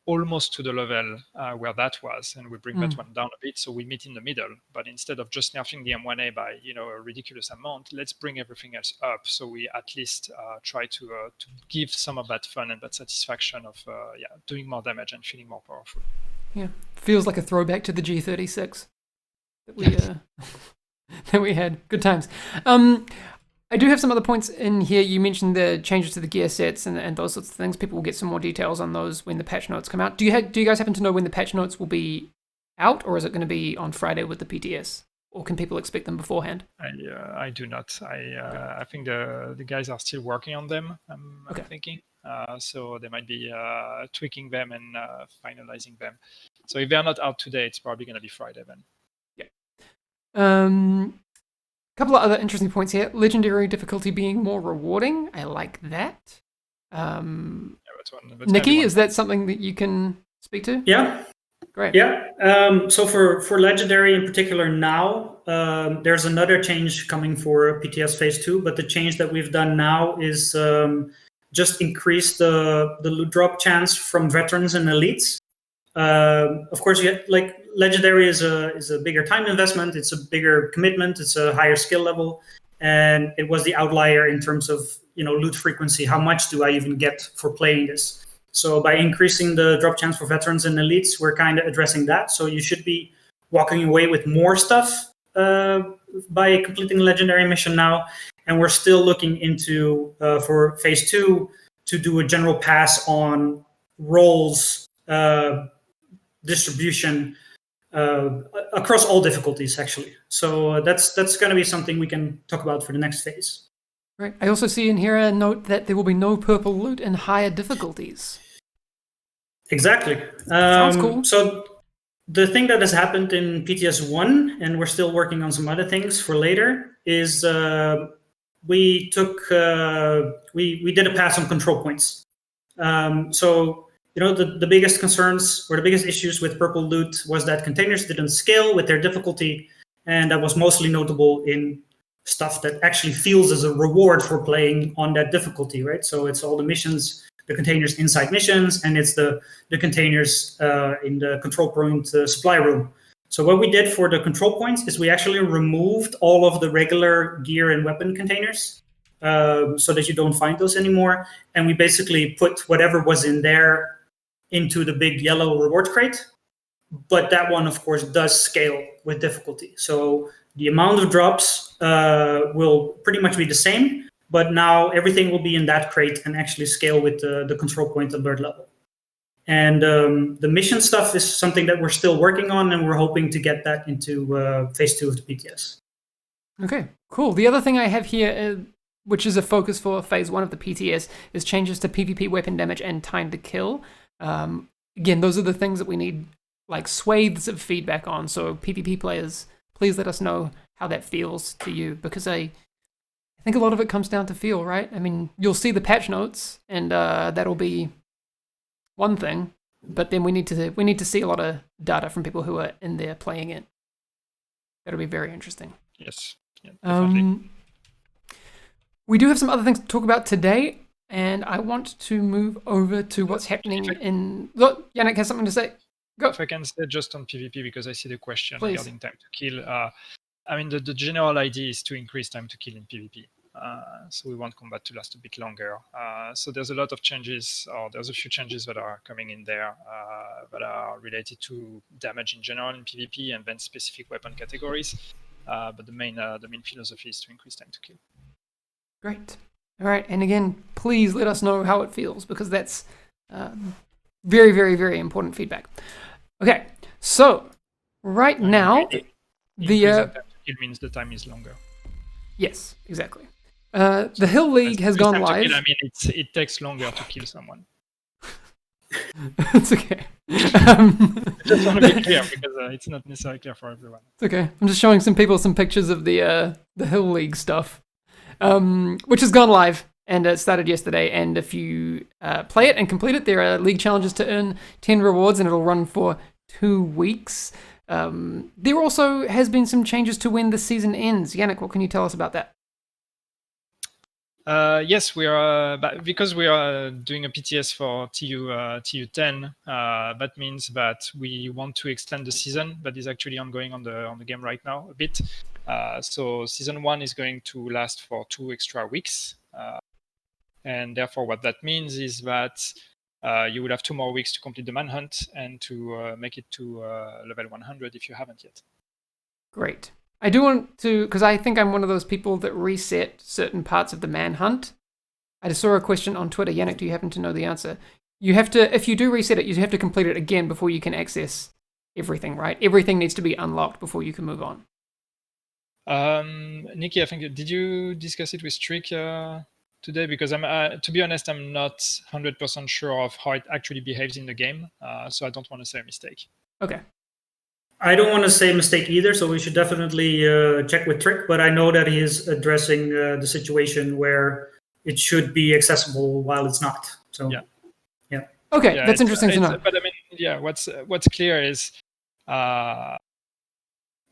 almost to the level where that was, and we bring that one down a bit, so we meet in the middle. But instead of just nerfing the M1A by a ridiculous amount, let's bring everything else up, so we at least try to give some of that fun and that satisfaction of doing more damage and feeling more powerful. Yeah, feels like a throwback to the G36 that we that we had. Good times. I do have some other points in here. You mentioned the changes to the gear sets and those sorts of things. People will get some more details on those when the patch notes come out. Do you guys happen to know when the patch notes will be out, or is it going to be on Friday with the PTS, or can people expect them beforehand? I do not. I think the guys are still working on them. I'm thinking. So they might be tweaking them and finalizing them. So if they're not out today, it's probably going to be Friday then. Yeah. Couple of other interesting points here. Legendary difficulty being more rewarding. I like that. That's Nikki, is that something that you can speak to? Yeah. Great. Yeah. So for Legendary in particular now, there's another change coming for PTS Phase 2, but the change that we've done now is just increase the loot drop chance from veterans and elites. Of course, Legendary is a bigger time investment. It's a bigger commitment. It's a higher skill level, and it was the outlier in terms of loot frequency. How much do I even get for playing this? So by increasing the drop chance for veterans and elites, we're kind of addressing that. So you should be walking away with more stuff by completing the Legendary mission now. And we're still looking into for Phase 2 to do a general pass on roles distribution across all difficulties, actually. So that's going to be something we can talk about for the next phase. Right. I also see in here a note that there will be no purple loot in higher difficulties. Exactly. Sounds cool. So the thing that has happened in PTS 1, and we're still working on some other things for later, is we did a pass on control points. So the biggest concerns or the biggest issues with purple loot was that containers didn't scale with their difficulty, and that was mostly notable in stuff that actually feels as a reward for playing on that difficulty, right? So it's all the missions, the containers inside missions, and it's the containers in the control point supply room. So what we did for the control points is we actually removed all of the regular gear and weapon containers so that you don't find those anymore. And we basically put whatever was in there into the big yellow reward crate. But that one, of course, does scale with difficulty. So the amount of drops will pretty much be the same, but now everything will be in that crate and actually scale with the control point alert level. And the mission stuff is something that we're still working on, and we're hoping to get that into Phase 2 of the PTS. Okay, cool. The other thing I have here, which is a focus for Phase 1 of the PTS, is changes to PvP weapon damage and time to kill. Again, those are the things that we need like swathes of feedback on. So PvP players, please let us know how that feels to you, because I think a lot of it comes down to feel, right? I mean, you'll see the patch notes, and that'll be one thing, but then we need to see a lot of data from people who are in there playing it. That'll be very interesting. Yes, yeah, definitely. We do have some other things to talk about today, and I want to move over to what's happening in... Look, Yannick has something to say. Go. If I can say just on PvP, because I see the question Please. regarding time to kill. I mean, the general idea is to increase time to kill in PvP. So we want combat to last a bit longer. So there's a lot of changes, or there's a few changes that are coming in there that are related to damage in general in PvP and then specific weapon categories. But the main philosophy is to increase time to kill. Great. All right. And again, please let us know how it feels, because that's very, very, very important feedback. Okay. So right now, time to kill means the time is longer. Yes, exactly. The Hill League has gone live. Kill, I mean, it takes longer to kill someone. It's okay. Just want to be clear, because it's not necessarily clear for everyone. It's okay. I'm just showing some people some pictures of the Hill League stuff, which has gone live, and it started yesterday. And if you play it and complete it, there are league challenges to earn 10 rewards, and it'll run for 2 weeks. There also has been some changes to when the season ends. Yannick, what can you tell us about that? Yes, we are, but because we are doing a PTS for TU10, that means that we want to extend the season that is actually ongoing on the game right now a bit. So season 1 is going to last for 2 extra weeks. And therefore, what that means is that you will have 2 more weeks to complete the manhunt and to make it to level 100 if you haven't yet. Great. I do want to, because I think I'm one of those people that reset certain parts of the manhunt. I just saw a question on Twitter. Yannick, do you happen to know the answer? You have to, if you do reset it, you have to complete it again before you can access everything, right? Everything needs to be unlocked before you can move on. Nikki, I think, did you discuss it with Trick today? Because I'm, to be honest, I'm not 100% sure of how it actually behaves in the game, so I don't want to say a mistake. Okay. I don't want to say mistake either, so we should definitely check with Trick, but I know that he is addressing the situation where it should be accessible while it's not. So yeah. Okay, yeah, that's interesting to know. But I mean, yeah, what's clear is,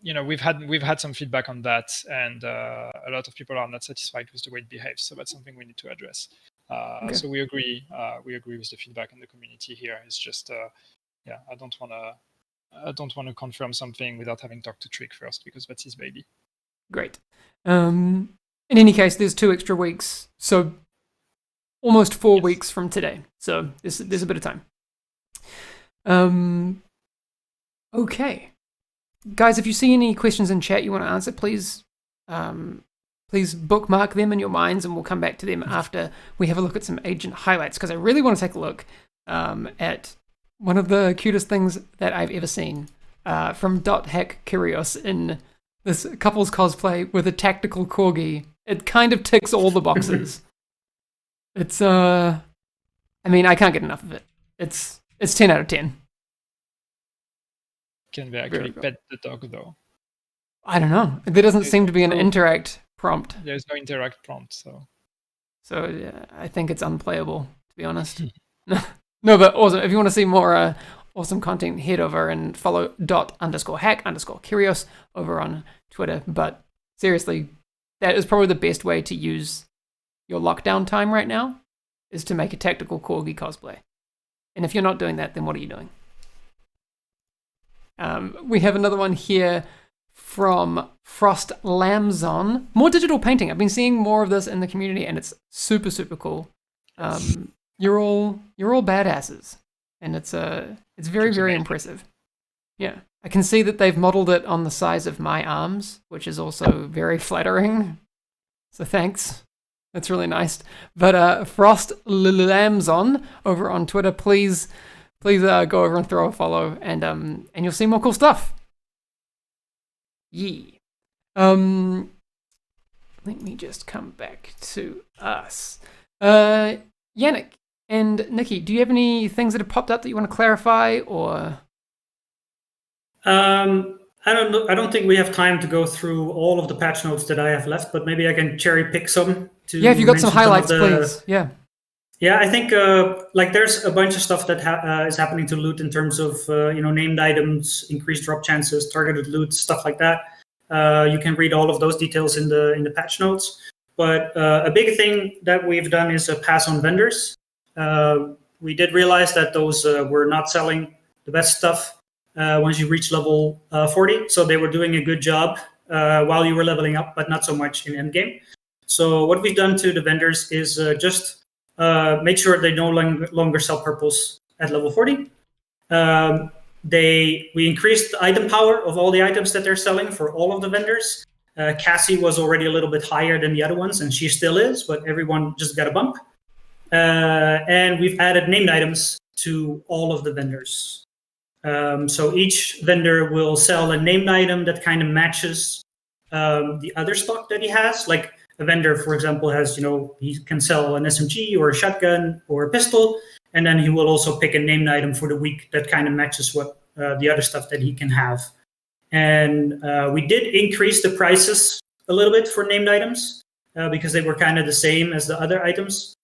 we've had some feedback on that, and a lot of people are not satisfied with the way it behaves. So that's something we need to address. Okay. So we agree with the feedback in the community here. It's just, I don't want to confirm something without having talked to Trick first, because that's his baby. Great. In any case, there's 2 extra weeks, so almost 4 weeks from today. So there's a bit of time. Okay. Guys, if you see any questions in chat you want to answer, please bookmark them in your minds, and we'll come back to them after we have a look at some agent highlights, because I really want to take a look at one of the cutest things that I've ever seen from .hack Kyrios in this couple's cosplay with a tactical corgi. It kind of ticks all the boxes. It's I mean, I can't get enough of it. It's 10 out of 10. Can we actually pet the dog though? I don't know. There doesn't seem to be an interact prompt. There's no interact prompt, so yeah, I think it's unplayable, to be honest. No, but awesome. If you want to see more awesome content, head over and follow ._hack_Kyrios over on Twitter. But seriously, that is probably the best way to use your lockdown time right now, is to make a tactical corgi cosplay. And if you're not doing that, then what are you doing? We have another one here from Frost Lamzon. More digital painting. I've been seeing more of this in the community, and it's super, super cool. You're all badasses, and it's very, very impressive. Yeah, I can see that they've modeled it on the size of my arms, which is also very flattering. So thanks, that's really nice. But Frost Lamzon over on Twitter, please go over and throw a follow, and you'll see more cool stuff. Yeah. Let me just come back to us. Yannick and Nikki, do you have any things that have popped up that you want to clarify, or? I don't know. I don't think we have time to go through all of the patch notes that I have left, but maybe I can cherry pick some. Yeah, if you got some highlights, please. Yeah. Yeah, I think there's a bunch of stuff that is happening to loot in terms of named items, increased drop chances, targeted loot, stuff like that. You can read all of those details in the patch notes. But a big thing that we've done is pass on vendors. We did realize that those were not selling the best stuff once you reach level 40. So they were doing a good job while you were leveling up, but not so much in endgame. So what we've done to the vendors is just make sure they no longer sell purples at level 40. We increased the item power of all the items that they're selling for all of the vendors. Cassie was already a little bit higher than the other ones, and she still is, but everyone just got a bump. And we've added named items to all of the vendors. So each vendor will sell a named item that kind of matches the other stock that he has. Like a vendor, for example, has, he can sell an SMG or a shotgun or a pistol, and then he will also pick a named item for the week that kind of matches what the other stuff that he can have. And we did increase the prices a little bit for named items because they were kind of the same as the other items.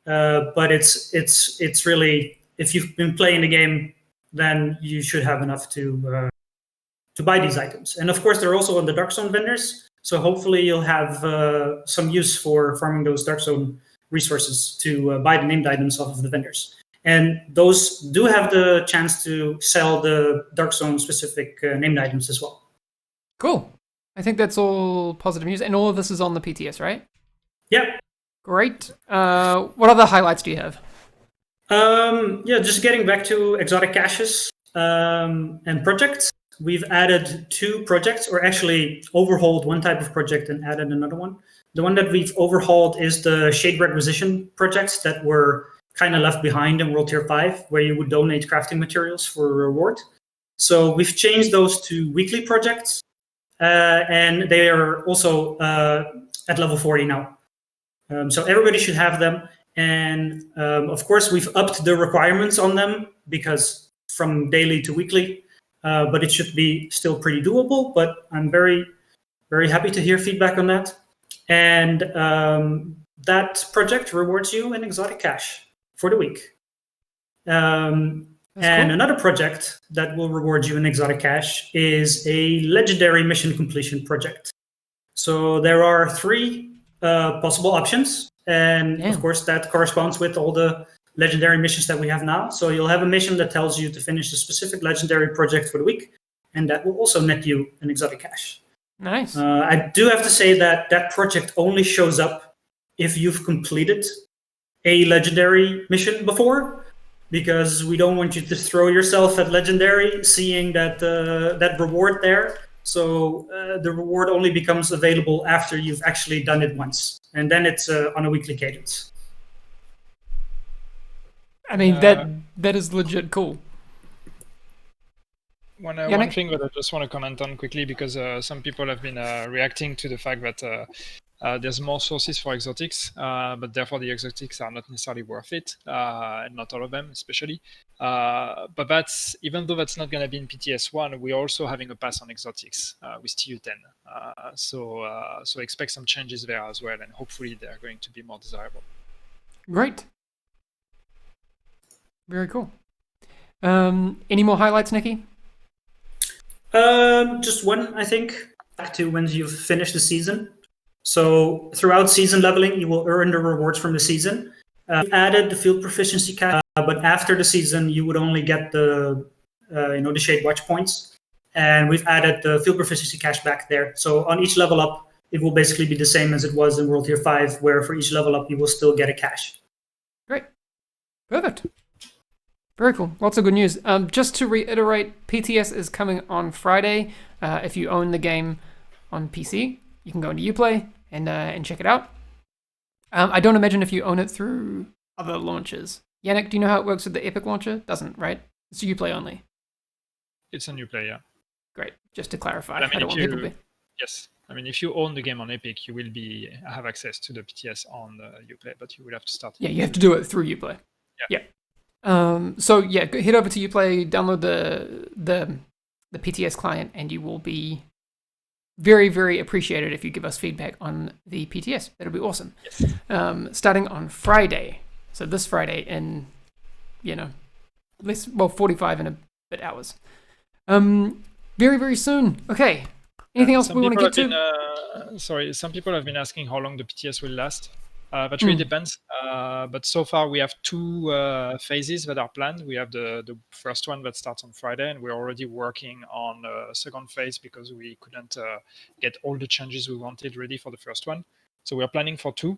But it's really, if you've been playing the game, then you should have enough to buy these items. And of course, they're also on the Dark Zone vendors. So hopefully you'll have some use for farming those Dark Zone resources to buy the named items off of the vendors. And those do have the chance to sell the Dark Zone specific named items as well. Cool. I think that's all positive news. And all of this is on the PTS, right? Yep. Great. What other highlights do you have? Just getting back to exotic caches and projects. We've added 2 projects, or actually overhauled one type of project and added another one. The one that we've overhauled is the Shade Requisition projects that were kind of left behind in World Tier 5, where you would donate crafting materials for a reward. So we've changed those to weekly projects, and they are also at level 40 now. So everybody should have them. And of course, we've upped the requirements on them because from daily to weekly, but it should be still pretty doable. But I'm very, very happy to hear feedback on that. And that project rewards you an exotic cache for the week. And cool. Another project that will reward you an exotic cache is a legendary mission completion project. So there are 3 possible options. And of course, that corresponds with all the legendary missions that we have now. So you'll have a mission that tells you to finish a specific legendary project for the week. And that will also net you an exotic cache. Nice. I do have to say that that project only shows up if you've completed a legendary mission before, because we don't want you to throw yourself at legendary seeing that that reward there. So the reward only becomes available after you've actually done it once. And then it's on a weekly cadence. I mean, that is legit cool. One thing that I just want to comment on quickly, because some people have been reacting to the fact that there's more sources for exotics, but therefore the exotics are not necessarily worth it, and not all of them especially. But that's, even though that's not going to be in PTS1, we're also having a pass on exotics with TU10. So expect some changes there as well, and hopefully they're going to be more desirable. Great. Very cool. Any more highlights, Nikki? Just one, I think, back to when you've finished the season. So throughout season leveling, you will earn the rewards from the season. We added the field proficiency cache, but after the season, you would only get the the Shade Watch points. And we've added the field proficiency cache back there. So on each level up, it will basically be the same as it was in World Tier 5, where for each level up, you will still get a cache. Great. Perfect. Very cool. Lots of good news. Just to reiterate, PTS is coming on Friday. If you own the game on PC, you can go into Uplay and check it out. I don't imagine if you own it through other launchers. Yannick, do you know how it works with the Epic launcher? Doesn't, right? It's Uplay only. It's on Uplay, yeah. Great. Just to clarify, But I don't want people to be... Yes. I mean, if you own the game on Epic, you will have access to the PTS on Uplay, but you will have to start. Yeah, you have to do it through Uplay. Yeah. So yeah, head over to Uplay, download the PTS client, and you will be very, very appreciated if you give us feedback on the PTS. That'll be awesome. Yes. Starting on Friday, so this Friday in 45 and a bit hours. Very, very soon. Okay. Anything else we want to get to? Some people have been asking how long the PTS will last. That really depends. But so far, we have 2 phases that are planned. We have the first one that starts on Friday, and we're already working on a second phase because we couldn't get all the changes we wanted ready for the first one. So we're planning for 2.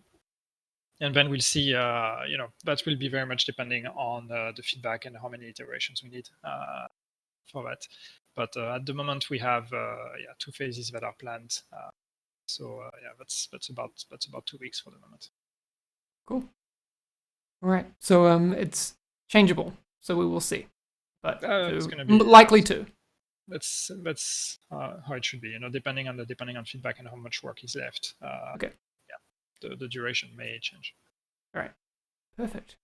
And then we'll see, that will be very much depending on the feedback and how many iterations we need for that. But at the moment, we have 2 phases that are planned. That's about 2 weeks for the moment. Cool. All right. So it's changeable. So we will see. But it's going to be likely to. That's how it should be. Depending on feedback and how much work is left. Okay. Yeah. The duration may change. All right. Perfect.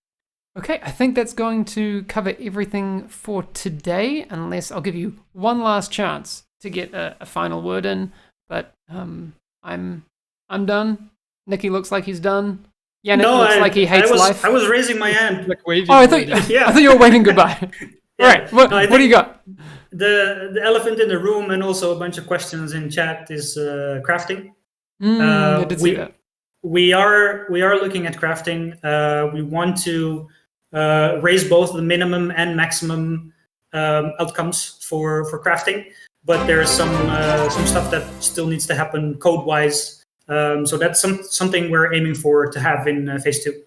Okay, I think that's going to cover everything for today, unless I'll give you one last chance to get a final word in. But I'm done. Nicky looks like he's done. Yannick looks like he hates life. I was raising my hand. Like waving. Oh, I thought you were waving goodbye. All right, what No, I do you think got? the elephant in the room and also a bunch of questions in chat is crafting. I did see that. We are looking at crafting. We want to raise both the minimum and maximum outcomes for crafting, but there is some stuff that still needs to happen code wise. So that's something we're aiming for to have in phase 2.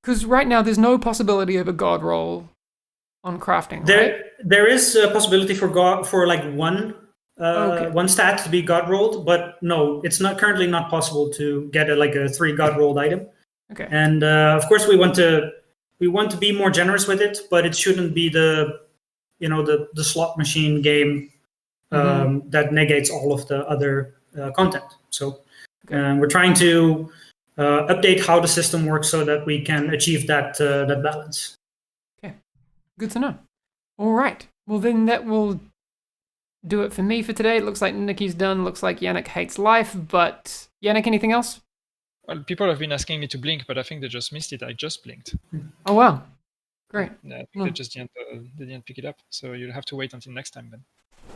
Because right now there's no possibility of a god roll on crafting, right? There is a possibility for like one stat to be god rolled, but no, it's not currently not possible to get a 3 god rolled item. Okay. And of course we want to be more generous with it, but it shouldn't be the slot machine game that negates all of the other content. So we're trying to update how the system works so that we can achieve that balance. Okay, good to know. All right, well then that will do it for me for today. It looks like Nikki's done. Looks like Yannick hates life, but Yannick, anything else? Well, people have been asking me to blink, but I think they just missed it. I just blinked. Oh wow, great. Yeah, I think they just didn't pick it up. So you'll have to wait until next time then.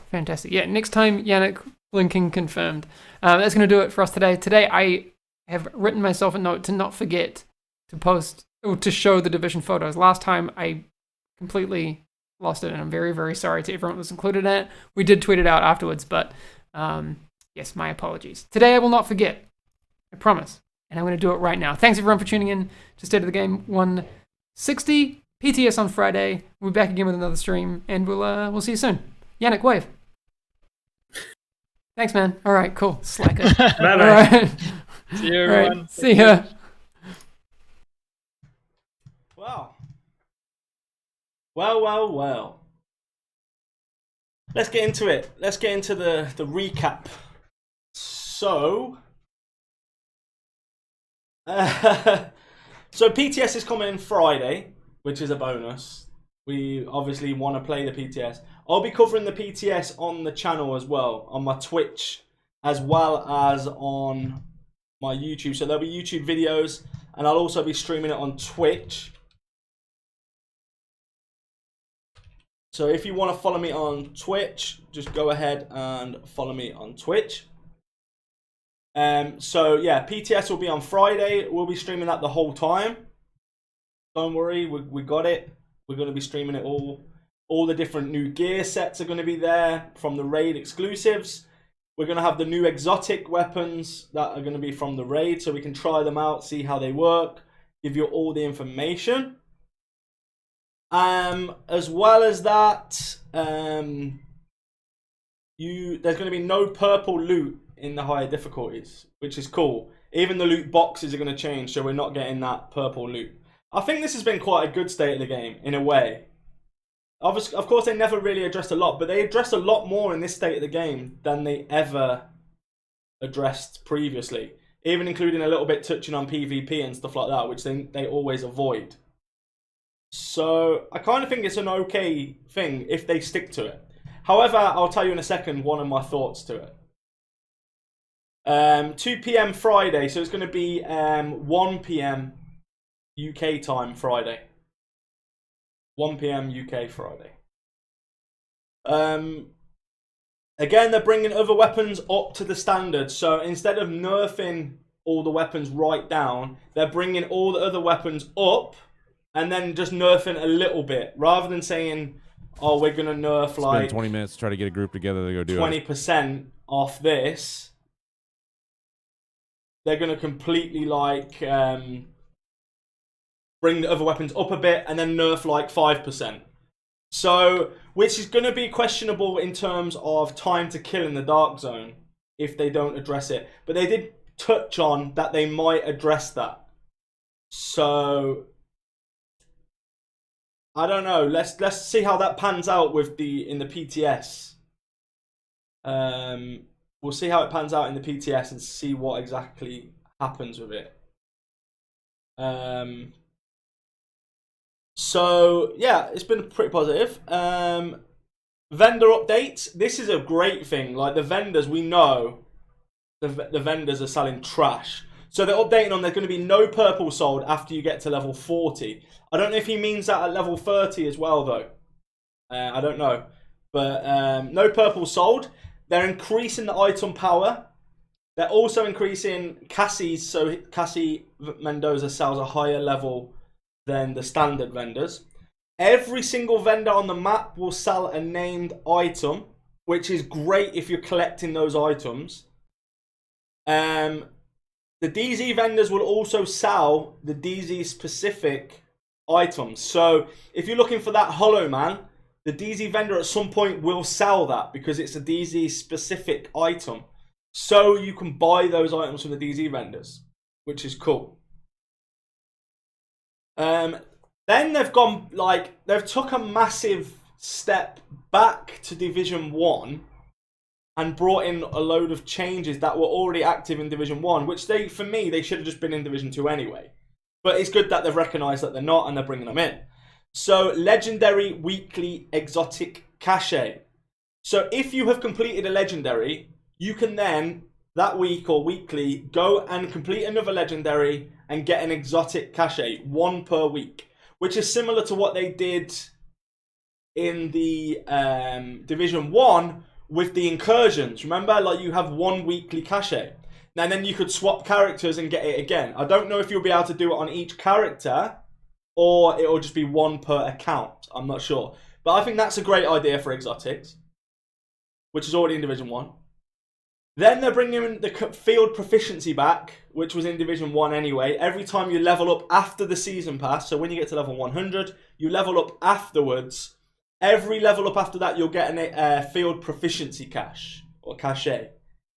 Fantastic. Yeah, next time, Yannick, blinking confirmed. That's going to do it for us today. Today, I have written myself a note to not forget to post or to show the Division photos. Last time, I completely lost it, and I'm very, very sorry to everyone that was included in it. We did tweet it out afterwards, but yes, my apologies. Today, I will not forget. I promise. And I'm going to do it right now. Thanks, everyone, for tuning in to State of the Game 160. PTS on Friday. We'll be back again with another stream, and we'll see you soon. Yannick, wave. Thanks, man. All right, cool. Slacker. Bye-bye. All right. See you, everyone. Right. See ya. Wow. Well. Let's get into it. Let's get into the recap. So PTS is coming Friday, which is a bonus. We obviously want to play the PTS. I'll be covering the PTS on the channel as well, on my Twitch, as well as on my YouTube. So there'll be YouTube videos, and I'll also be streaming it on Twitch. So if you want to follow me on Twitch, just go ahead and follow me on Twitch. So yeah, PTS will be on Friday. We'll be streaming that the whole time. Don't worry, we got it. We're going to be streaming it all. All the different new gear sets are going to be there from the raid exclusives. We're going to have the new exotic weapons that are going to be from the raid, so we can try them out, see how they work, give you all the information. As well as that, there's going to be no purple loot in the higher difficulties, which is cool. Even the loot boxes are going to change, so we're not getting that purple loot. I think this has been quite a good state of the game, in a way. Obviously, of course, they never really addressed a lot, but they addressed a lot more in this state of the game than they ever addressed previously. Even including a little bit touching on PvP and stuff like that, which they always avoid. So, I kind of think it's an okay thing if they stick to it. However, I'll tell you in a second one of my thoughts to it. 2 PM Friday, so it's going to be 1 PM UK time Friday. 1 PM UK Friday. Again, they're bringing other weapons up to the standard. So instead of nerfing all the weapons right down, they're bringing all the other weapons up and then just nerfing a little bit. Rather than saying, oh, we're going to nerf Spend like 20 minutes to try to get a group together to go do 20% off this. They're going to completely like bring the other weapons up a bit and then nerf like 5%. So, which is going to be questionable in terms of time to kill in the Dark Zone if they don't address it. But they did touch on that they might address that. So, I don't know. Let's see how that pans out with in the PTS. We'll see how it pans out in the PTS and see what exactly happens with it. So, yeah, it's been pretty positive. Vendor updates. This is a great thing. Like, the vendors, we know the vendors are selling trash. So they're updating on there's going to be no purple sold after you get to level 40. I don't know if he means that at level 30 as well, though. I don't know. But no purple sold. They're increasing the item power. They're also increasing Cassie's, so Cassie Mendoza sells a higher level than the standard vendors. Every single vendor on the map will sell a named item, which is great if you're collecting those items. The DZ vendors will also sell the DZ specific items. So if you're looking for that Hollow Man, the DZ vendor at some point will sell that because it's a DZ specific item. So you can buy those items from the DZ vendors, which is cool. Then they've gone, they've took a massive step back to Division 1 and brought in a load of changes that were already active in Division 1, which for me, they should have just been in Division 2 anyway. But it's good that they've recognised that they're not and they're bringing them in. So, Legendary Weekly Exotic Cache. So, if you have completed a Legendary, you can then, that week or weekly, go and complete another Legendary and get an Exotic Cache, 1 per week. Which is similar to what they did in the Division 1 with the incursions. Remember, you have 1 weekly cache. And then you could swap characters and get it again. I don't know if you'll be able to do it on each character or it'll just be 1 per account. I'm not sure. But I think that's a great idea for exotics, which is already in Division 1. Then they're bringing the field proficiency back, which was in Division 1 anyway. Every time you level up after the season pass, so when you get to level 100, you level up afterwards. Every level up after that, you'll get a field proficiency cache, or cache,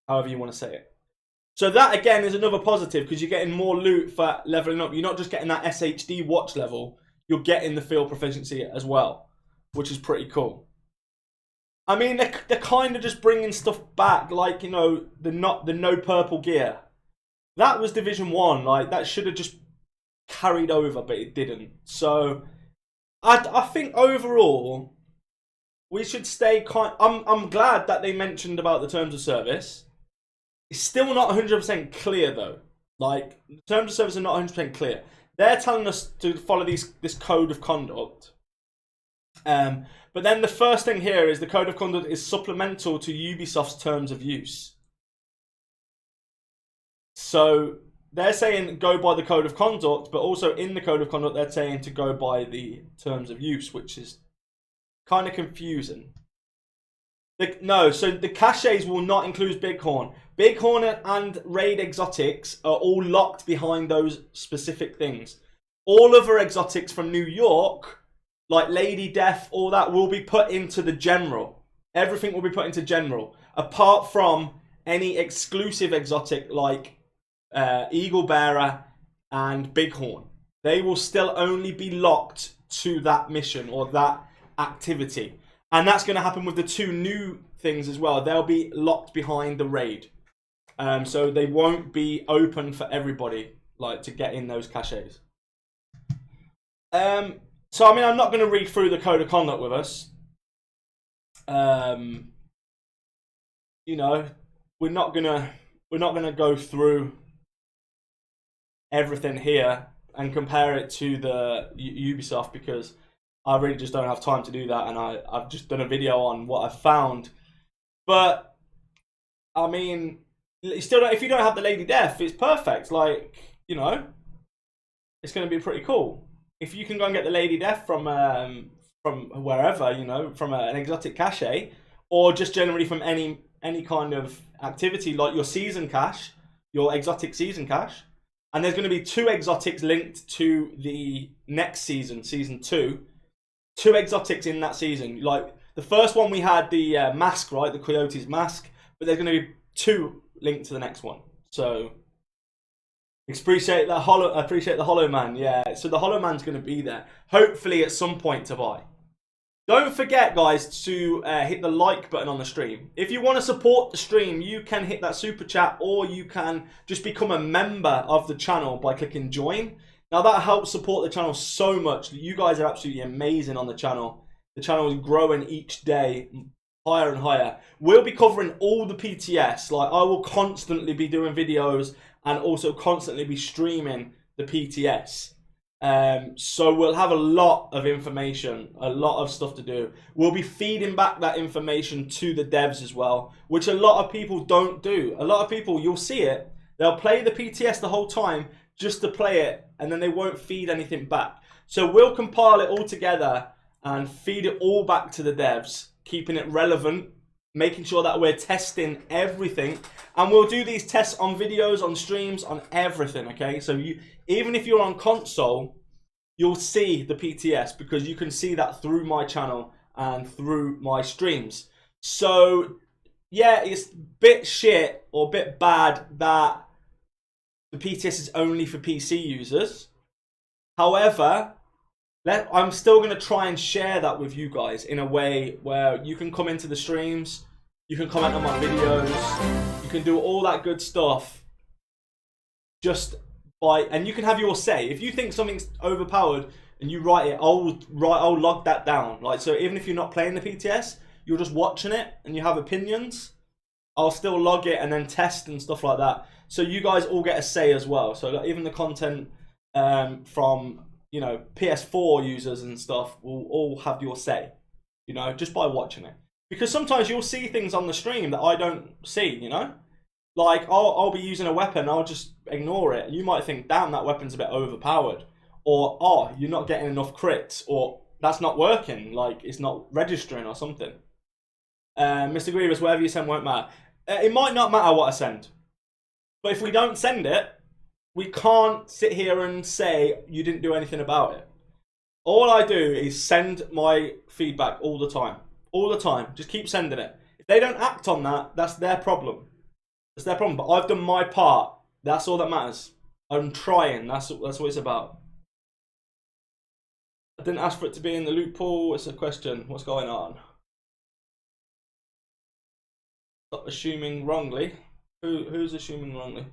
however you want to say it. So that, again, is another positive, because you're getting more loot for leveling up. You're not just getting that SHD watch level, you're getting the field proficiency as well, which is pretty cool. I mean, they're kind of just bringing stuff back, the no purple gear. That was Division 1, that should have just carried over, but it didn't. So, I think overall, we should stay I'm glad that they mentioned about the terms of service. It's still not 100% clear, though. The terms of service are not 100% clear. They're telling us to follow this code of conduct. But then the first thing here is the code of conduct is supplemental to Ubisoft's terms of use. So they're saying go by the code of conduct, but also in the code of conduct they're saying to go by the terms of use, which is kind of confusing. So the caches will not include Bighorn. Bighorn and Raid exotics are all locked behind those specific things. All other exotics from New York, like Lady Death, all that, will be put into the general. Everything will be put into general, apart from any exclusive exotic like Eagle Bearer and Bighorn. They will still only be locked to that mission or that activity. And that's going to happen with the 2 new things as well. They'll be locked behind the raid. So they won't be open for everybody, to get in those caches. So, I mean, I'm not going to read through the code of conduct with us. We're not gonna go through everything here and compare it to the Ubisoft, because I really just don't have time to do that, and I've just done a video on what I've found. But I mean, if you don't have the Lady Death, it's perfect. It's going to be pretty cool. If you can go and get the Lady Death from wherever, from an exotic cache, or just generally from any kind of activity, like your season cache, your exotic season cache. And there's going to be 2 exotics linked to the next season, season 2. 2 exotics in that season. The first one we had the mask, right? The Coyote's mask. But there's going to be 2 linked to the next one. So appreciate the Hollow Man. Yeah, so the Hollow Man's going to be there. Hopefully at some point to buy. Don't forget, guys, to hit the like button on the stream. If you want to support the stream, you can hit that super chat, or you can just become a member of the channel by clicking join. Now, that helps support the channel so much. You guys are absolutely amazing on the channel. The channel is growing each day, higher and higher. We'll be covering all the PTS. I will constantly be doing videos and also constantly be streaming the PTS. So we'll have a lot of information, a lot of stuff to do. We'll be feeding back that information to the devs as well, which a lot of people don't do. A lot of people, you'll see it, they'll play the PTS the whole time just to play it, and then they won't feed anything back. So we'll compile it all together and feed it all back to the devs, keeping it relevant, making sure that we're testing everything. And we'll do these tests on videos, on streams, on everything, okay? So even if you're on console, you'll see the PTS because you can see that through my channel and through my streams. So yeah, it's a bit shit or a bit bad that the PTS is only for PC users. However, I'm still going to try and share that with you guys in a way where you can come into the streams, you can comment on my videos, you can do all that good stuff just by, and you can have your say. If you think something's overpowered and you write it, I'll log that down. Like, so even if you're not playing the PTS, you're just watching it and you have opinions, I'll still log it and then test and stuff like that. So you guys all get a say as well. So like, even the content from, you know, PS4 users and stuff will all have your say, you know, just by watching it. Because sometimes you'll see things on the stream that I don't see, you know? Like, I'll be using a weapon, I'll just ignore it. You might think, damn, that weapon's a bit overpowered. Or, oh, you're not getting enough crits. Or, that's not working, like, it's not registering or something. Mr. Grievous, whatever you send won't matter. It might not matter what I send. But if we don't send it, we can't sit here and say you didn't do anything about it. All I do is send my feedback all the time. All the time. Just keep sending it. If they don't act on that, that's their problem. That's their problem. But I've done my part. That's all that matters. I'm trying. That's what it's about. I didn't ask for it to be in the loophole. It's a question. What's going on? Stop assuming wrongly. Who's assuming wrongly?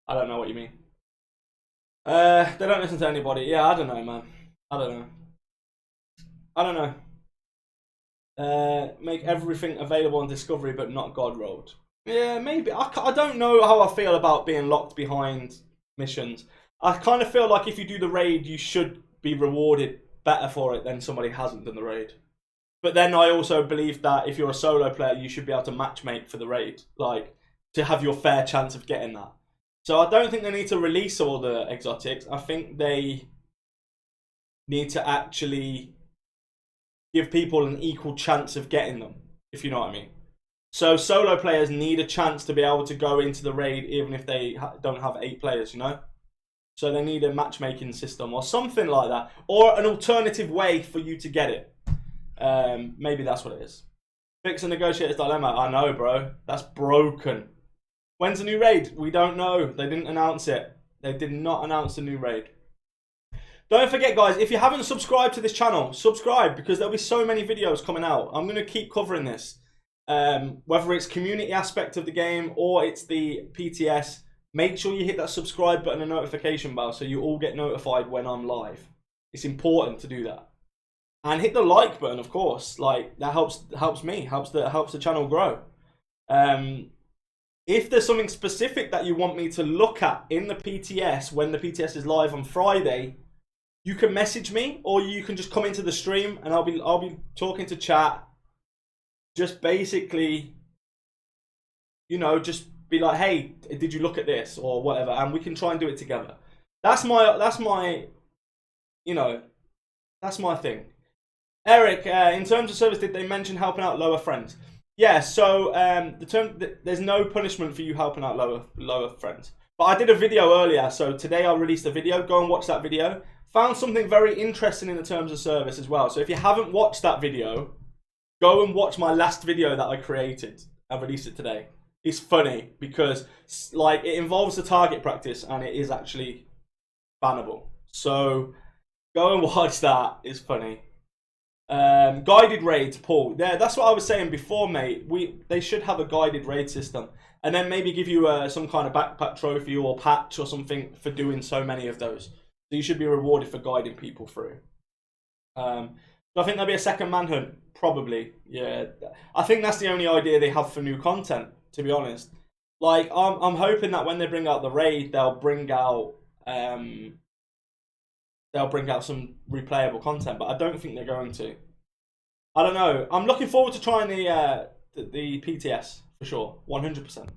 I don't know what you mean. They don't listen to anybody. Yeah, I don't know, man. I don't know. Make everything available on Discovery, but not God Road. Yeah, maybe. I don't know how I feel about being locked behind missions. I kind of feel like if you do the raid, you should be rewarded better for it than somebody who hasn't done the raid. But then I also believe that if you're a solo player, you should be able to matchmake for the raid, like to have your fair chance of getting that. So I don't think they need to release all the exotics. I think they need to actually give people an equal chance of getting them, if you know what I mean. So solo players need a chance to be able to go into the raid even if they don't have 8 players, you know? So they need a matchmaking system or something like that. Or an alternative way for you to get it. Maybe that's what it is. Fix a negotiator's dilemma. I know, bro. That's broken. When's the new raid? We don't know. They didn't announce it. They did not announce the new raid. Don't forget, guys, if you haven't subscribed to this channel, subscribe because there'll be so many videos coming out. I'm going to keep covering this. Whether it's community aspect of the game or it's the PTS, make sure you hit that subscribe button and notification bell so you all get notified when I'm live. It's important to do that. And hit the like button, of course. Like, that helps me, helps the channel grow. If there's something specific that you want me to look at in the PTS when the PTS is live on Friday, you can message me or you can just come into the stream and I'll be talking to chat. Just basically, you know, just be like, hey, did you look at this or whatever, and we can try and do it together. That's my, you know, that's my thing. Eric, in terms of service, did they mention helping out lower friends? Yeah, so there's no punishment for you helping out lower friends. But I did a video earlier, so today I released a video. Go and watch that video. Found something very interesting in the terms of service as well. So if you haven't watched that video, go and watch my last video that I created. I released it today. It's funny because like it involves the target practice and it is actually bannable. So go and watch that. It's funny. Guided raids, Paul. Yeah, that's what I was saying before, mate. They should have a guided raid system, and then maybe give you some kind of backpack trophy or patch or something for doing so many of those. So you should be rewarded for guiding people through. Do I think there'll be a second manhunt? Probably. Yeah, I think that's the only idea they have for new content. To be honest, like I'm hoping that when they bring out the raid, they'll bring out they'll bring out some replayable content, but I don't think they're going to. I don't know. I'm looking forward to trying the PTS for sure, 100%,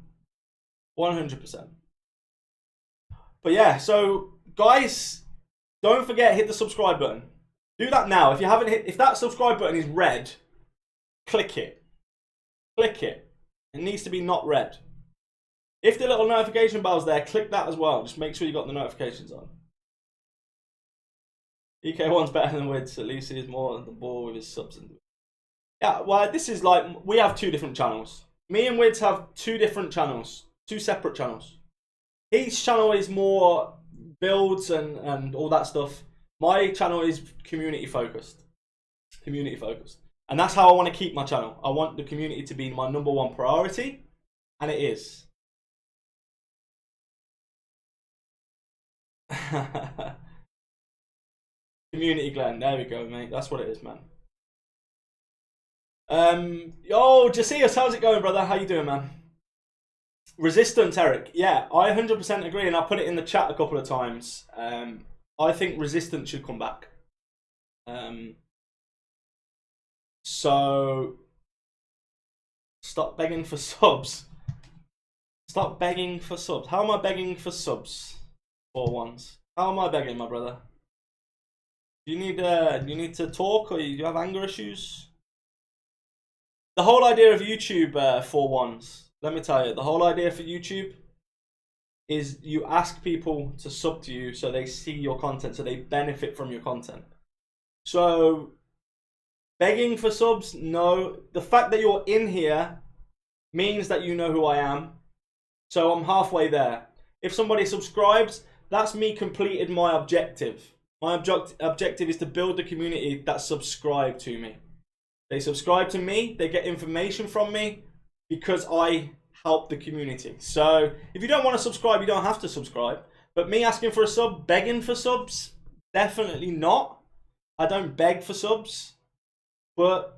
100%. But yeah, so guys, don't forget, hit the subscribe button. Do that now. If you haven't hit, if that subscribe button is red, click it. Click it. It needs to be not red. If the little notification bell's there, click that as well. Just make sure you got the notifications on. EK1's better than Wids. At least he is more than the ball with his subs. Yeah, well, this is like, we have two different channels. Me and Wids have two different channels. Two separate channels. Each channel is more builds and all that stuff. My channel is community focused. Community focused. And that's how I want to keep my channel. I want the community to be my #1 priority. And it is. Community Glenn, there we go, mate. That's what it is, man. Yo, Jasias, how's it going, brother? How you doing, man? Resistance, Eric. Yeah, I 100% agree, and I put it in the chat a couple of times. I think Resistance should come back. So stop begging for subs. Stop begging for subs. How am I begging for subs? For once. How am I begging, my brother? You need to talk, or you have anger issues? The whole idea of YouTube, for ones, let me tell you, the whole idea for YouTube is you ask people to sub to you so they see your content, so they benefit from your content. So begging for subs, no. The fact that you're in here means that you know who I am. So I'm halfway there. If somebody subscribes, that's me completed my objective. My objective is to build the community that subscribe to me. They subscribe to me, they get information from me because I help the community. So if you don't want to subscribe, you don't have to subscribe. But me asking for a sub, begging for subs, definitely not. I don't beg for subs. But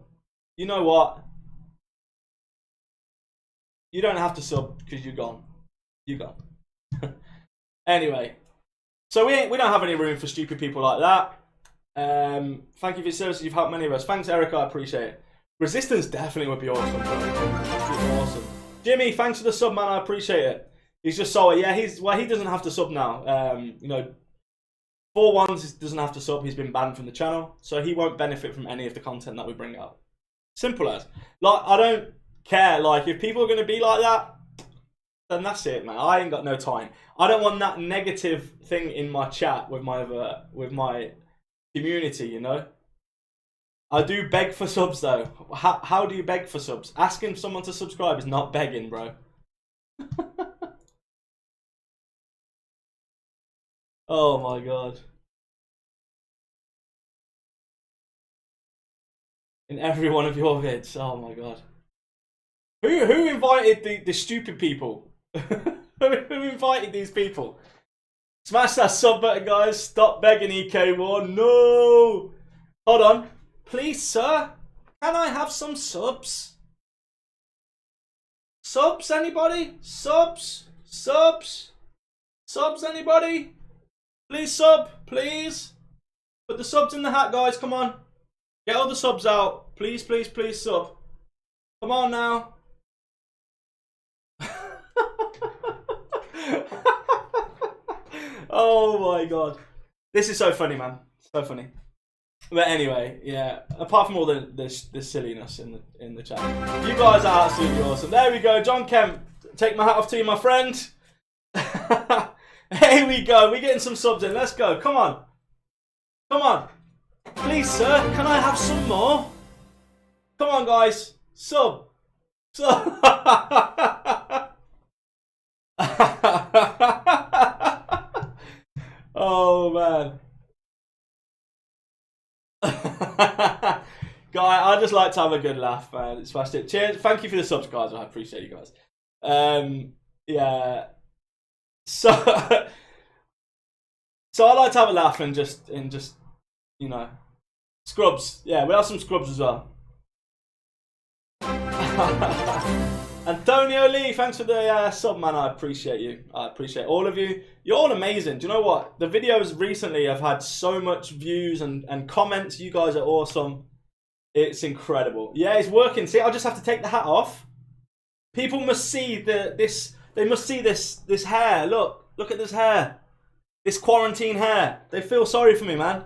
you know what? You don't have to sub because you're gone. You're gone. Anyway. So we don't have any room for stupid people like that. Thank you for your services. You've helped many of us. Thanks, Erica. I appreciate it. Resistance definitely would be awesome. Awesome. Jimmy, thanks for the sub, man. I appreciate it. He's just so yeah. He doesn't have to sub now. You know, 4-1s doesn't have to sub. He's been banned from the channel, so he won't benefit from any of the content that we bring out. Simple as. Like, I don't care. Like, if people are gonna be like that, then that's it, man. I ain't got no time. I don't want that negative thing in my chat with my community, you know. I do beg for subs though. How do you beg for subs? Asking someone to subscribe is not begging, bro. Oh my god. In every one of your vids. Oh my god. Who invited the stupid people? Who invited these people? Smash that sub button, guys. Stop begging, EK1. No! Hold on. Please, sir. Can I have some subs? Subs, anybody? Subs? Subs? Subs, anybody? Please sub, please. Put the subs in the hat, guys. Come on. Get all the subs out. Please, please, please sub. Come on now. Oh my god. This is so funny, man. So funny. But anyway, yeah. Apart from all the silliness in the chat, you guys are absolutely awesome. There we go, John Kemp. Take my hat off to you, my friend. Here we go. We're getting some subs in. Let's go. Come on. Come on. Please, sir. Can I have some more? Come on, guys. Sub. Sub. Oh man. Guy, I just like to have a good laugh, man. It's fantastic. Cheers. Thank you for the subs, guys. I appreciate you guys. Yeah. So I like to have a laugh and just you know, scrubs. Yeah, we'll have some scrubs as well. Antonio Lee, thanks for the sub, man. I appreciate you. I appreciate all of you. You're all amazing. Do you know what? The videos recently have had so much views and comments. You guys are awesome. It's incredible. Yeah, it's working. See, I just have to take the hat off. People must see this. They must see this hair. Look at this hair. This quarantine hair. They feel sorry for me, man.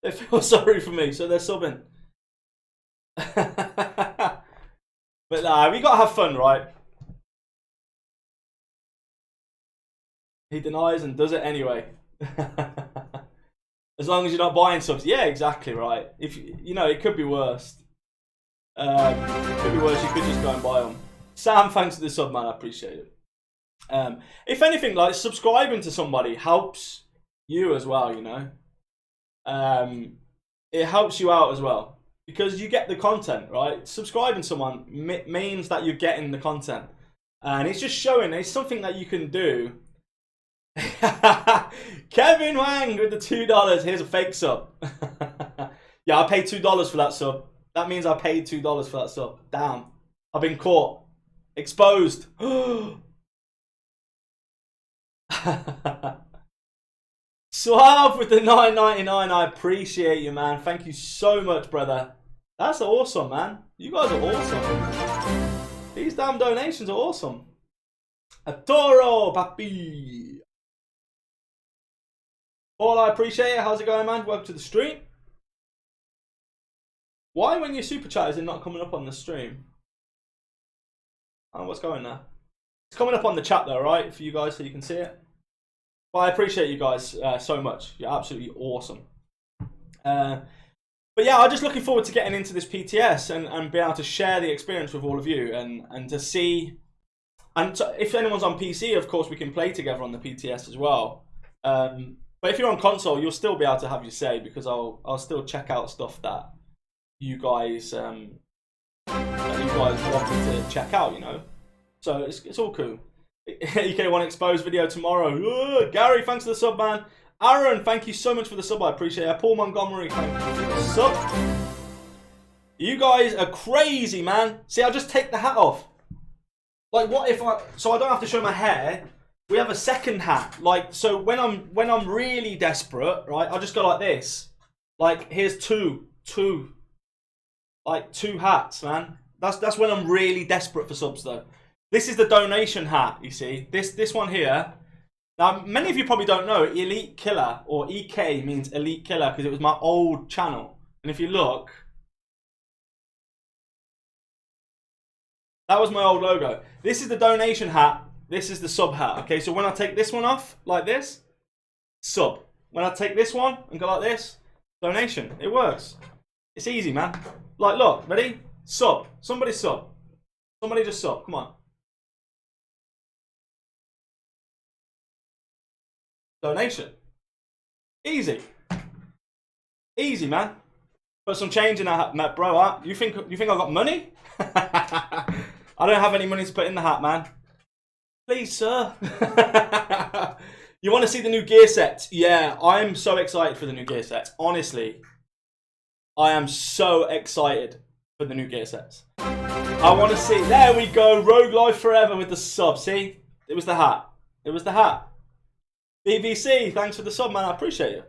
They feel sorry for me, so they're subbing. But nah, we gotta have fun, right? He denies and does it anyway. As long as you're not buying subs. Yeah, exactly right. If you know, it could be worse. It could be worse. You could just go and buy them. Sam, thanks for the sub, man. I appreciate it. If anything, like subscribing to somebody helps you as well. You know, it helps you out as well. Because you get the content, right? Subscribing to someone means that you're getting the content. And it's just showing, it's something that you can do. Kevin Wang with the $2. Here's a fake sub. Yeah, I paid $2 for that sub. That means I paid $2 for that sub. Damn. I've been caught. Exposed. Suave with the $9.99. I appreciate you, man. Thank you so much, brother. That's awesome, man. You guys are awesome. These damn donations are awesome. A Toro, papi. Paul, I appreciate it. How's it going, man? Welcome to the stream. Why, when you super chat, is it not coming up on the stream? Oh, what's going there? It's coming up on the chat, though, right? For you guys, so you can see it. But I appreciate you guys so much. You're absolutely awesome. But yeah, I'm just looking forward to getting into this PTS and being able to share the experience with all of you and to see. And if anyone's on PC, of course, we can play together on the PTS as well. But if you're on console, you'll still be able to have your say because I'll still check out stuff that you guys want me to check out, you know. So it's all cool. EK1 exposed video tomorrow. Ooh, Gary, thanks for the sub, man. Aaron, thank you so much for the sub. I appreciate it. Paul Montgomery, thank you for the sub. You guys are crazy, man. See, I'll just take the hat off. Like, what if so I don't have to show my hair. We have a second hat. Like, so when I'm really desperate, right, I'll just go like this. Like, here's two hats, man. That's when I'm really desperate for subs, though. This is the donation hat, you see. This one here. Now, many of you probably don't know, Elite Killer, or EK means Elite Killer, because it was my old channel. And if you look, that was my old logo. This is the donation hat. This is the sub hat. Okay, so when I take this one off, like this, sub. When I take this one and go like this, donation. It works. It's easy, man. Like, look, ready? Sub. Somebody sub. Somebody just sub. Come on. Donation. Easy. Easy, man. Put some change in that hat, bro. You think I got money? I don't have any money to put in the hat, man. Please, sir. You want to see the new gear sets? Yeah, I'm so excited for the new gear sets. Honestly, I am so excited for the new gear sets. I want to see. There we go. Rogue Life Forever with the sub. See? It was the hat. It was the hat. BBC, thanks for the sub, man. I appreciate you.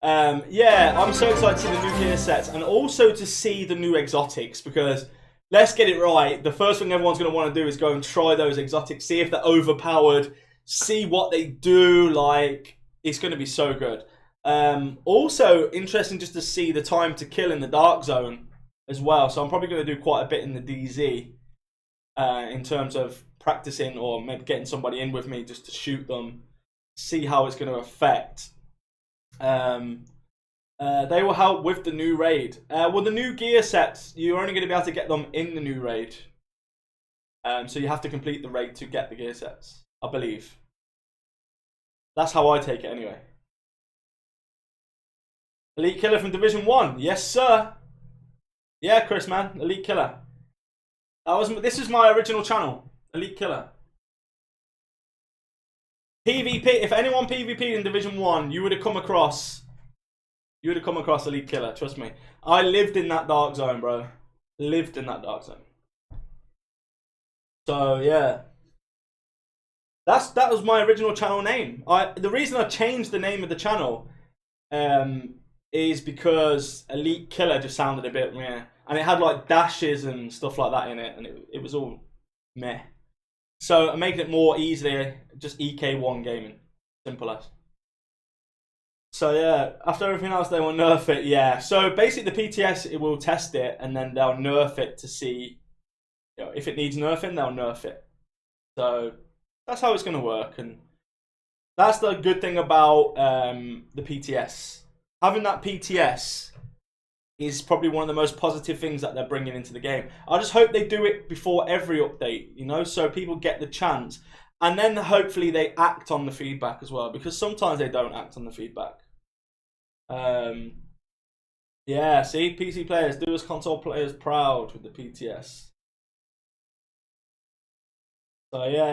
Yeah, I'm so excited to see the new gear sets and also to see the new exotics because let's get it right. The first thing everyone's going to want to do is go and try those exotics, see if they're overpowered, see what they do. Like, it's going to be so good. Also, interesting just to see the time to kill in the Dark Zone as well. So I'm probably going to do quite a bit in the DZ in terms of practicing or maybe getting somebody in with me just to shoot them, see how it's going to affect. They will help with the new raid. Well, the new gear sets, you're only going to be able to get them in the new raid. So you have to complete the raid to get the gear sets, I believe. That's how I take it anyway. Elite Killer from Division 1. Yes, sir. Yeah, Chris, man. Elite Killer. This is my original channel. Elite Killer. PvP. If anyone PvP'd in Division 1, you would have come across Elite Killer. Trust me. I lived in that Dark Zone, bro. lived in that dark zone. So yeah, that was my original channel name. The reason I changed the name of the channel is because Elite Killer just sounded a bit meh, and it had like dashes and stuff like that in it, and it was all meh. So I'm making it more easily, just EK1 gaming, simple as. So yeah, after everything else, they will nerf it. Yeah. So basically, the PTS, it will test it, and then they'll nerf it to see, if it needs nerfing, they'll nerf it. So that's how it's going to work, and that's the good thing about the PTS. Having that PTS is probably one of the most positive things that they're bringing into the game. I just hope they do it before every update, so people get the chance, and then hopefully they act on the feedback as well, because sometimes they don't act on the feedback. Yeah, see, PC players, do us console players proud with the PTS. So yeah,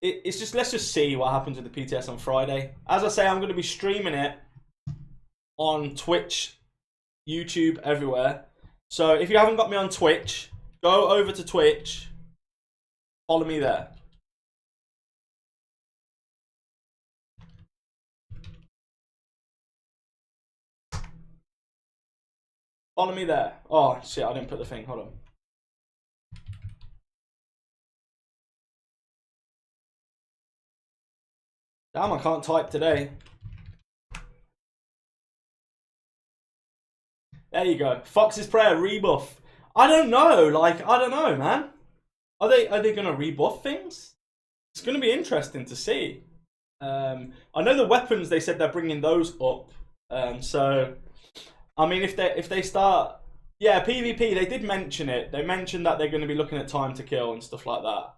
it's just, let's just see what happens with the PTS on Friday. As I say, I'm going to be streaming it on Twitch, YouTube, everywhere. So if you haven't got me on Twitch, go over to Twitch, follow me there. Follow me there. Oh shit, I didn't put the thing, hold on. Damn, I can't type today. There you go. Fox's Prayer rebuff. I don't know. I don't know, man. Are they gonna rebuff things? It's gonna be interesting to see. I know the weapons. They said they're bringing those up. So, I mean, if they start, yeah, PvP. They did mention it. They mentioned that they're going to be looking at time to kill and stuff like that.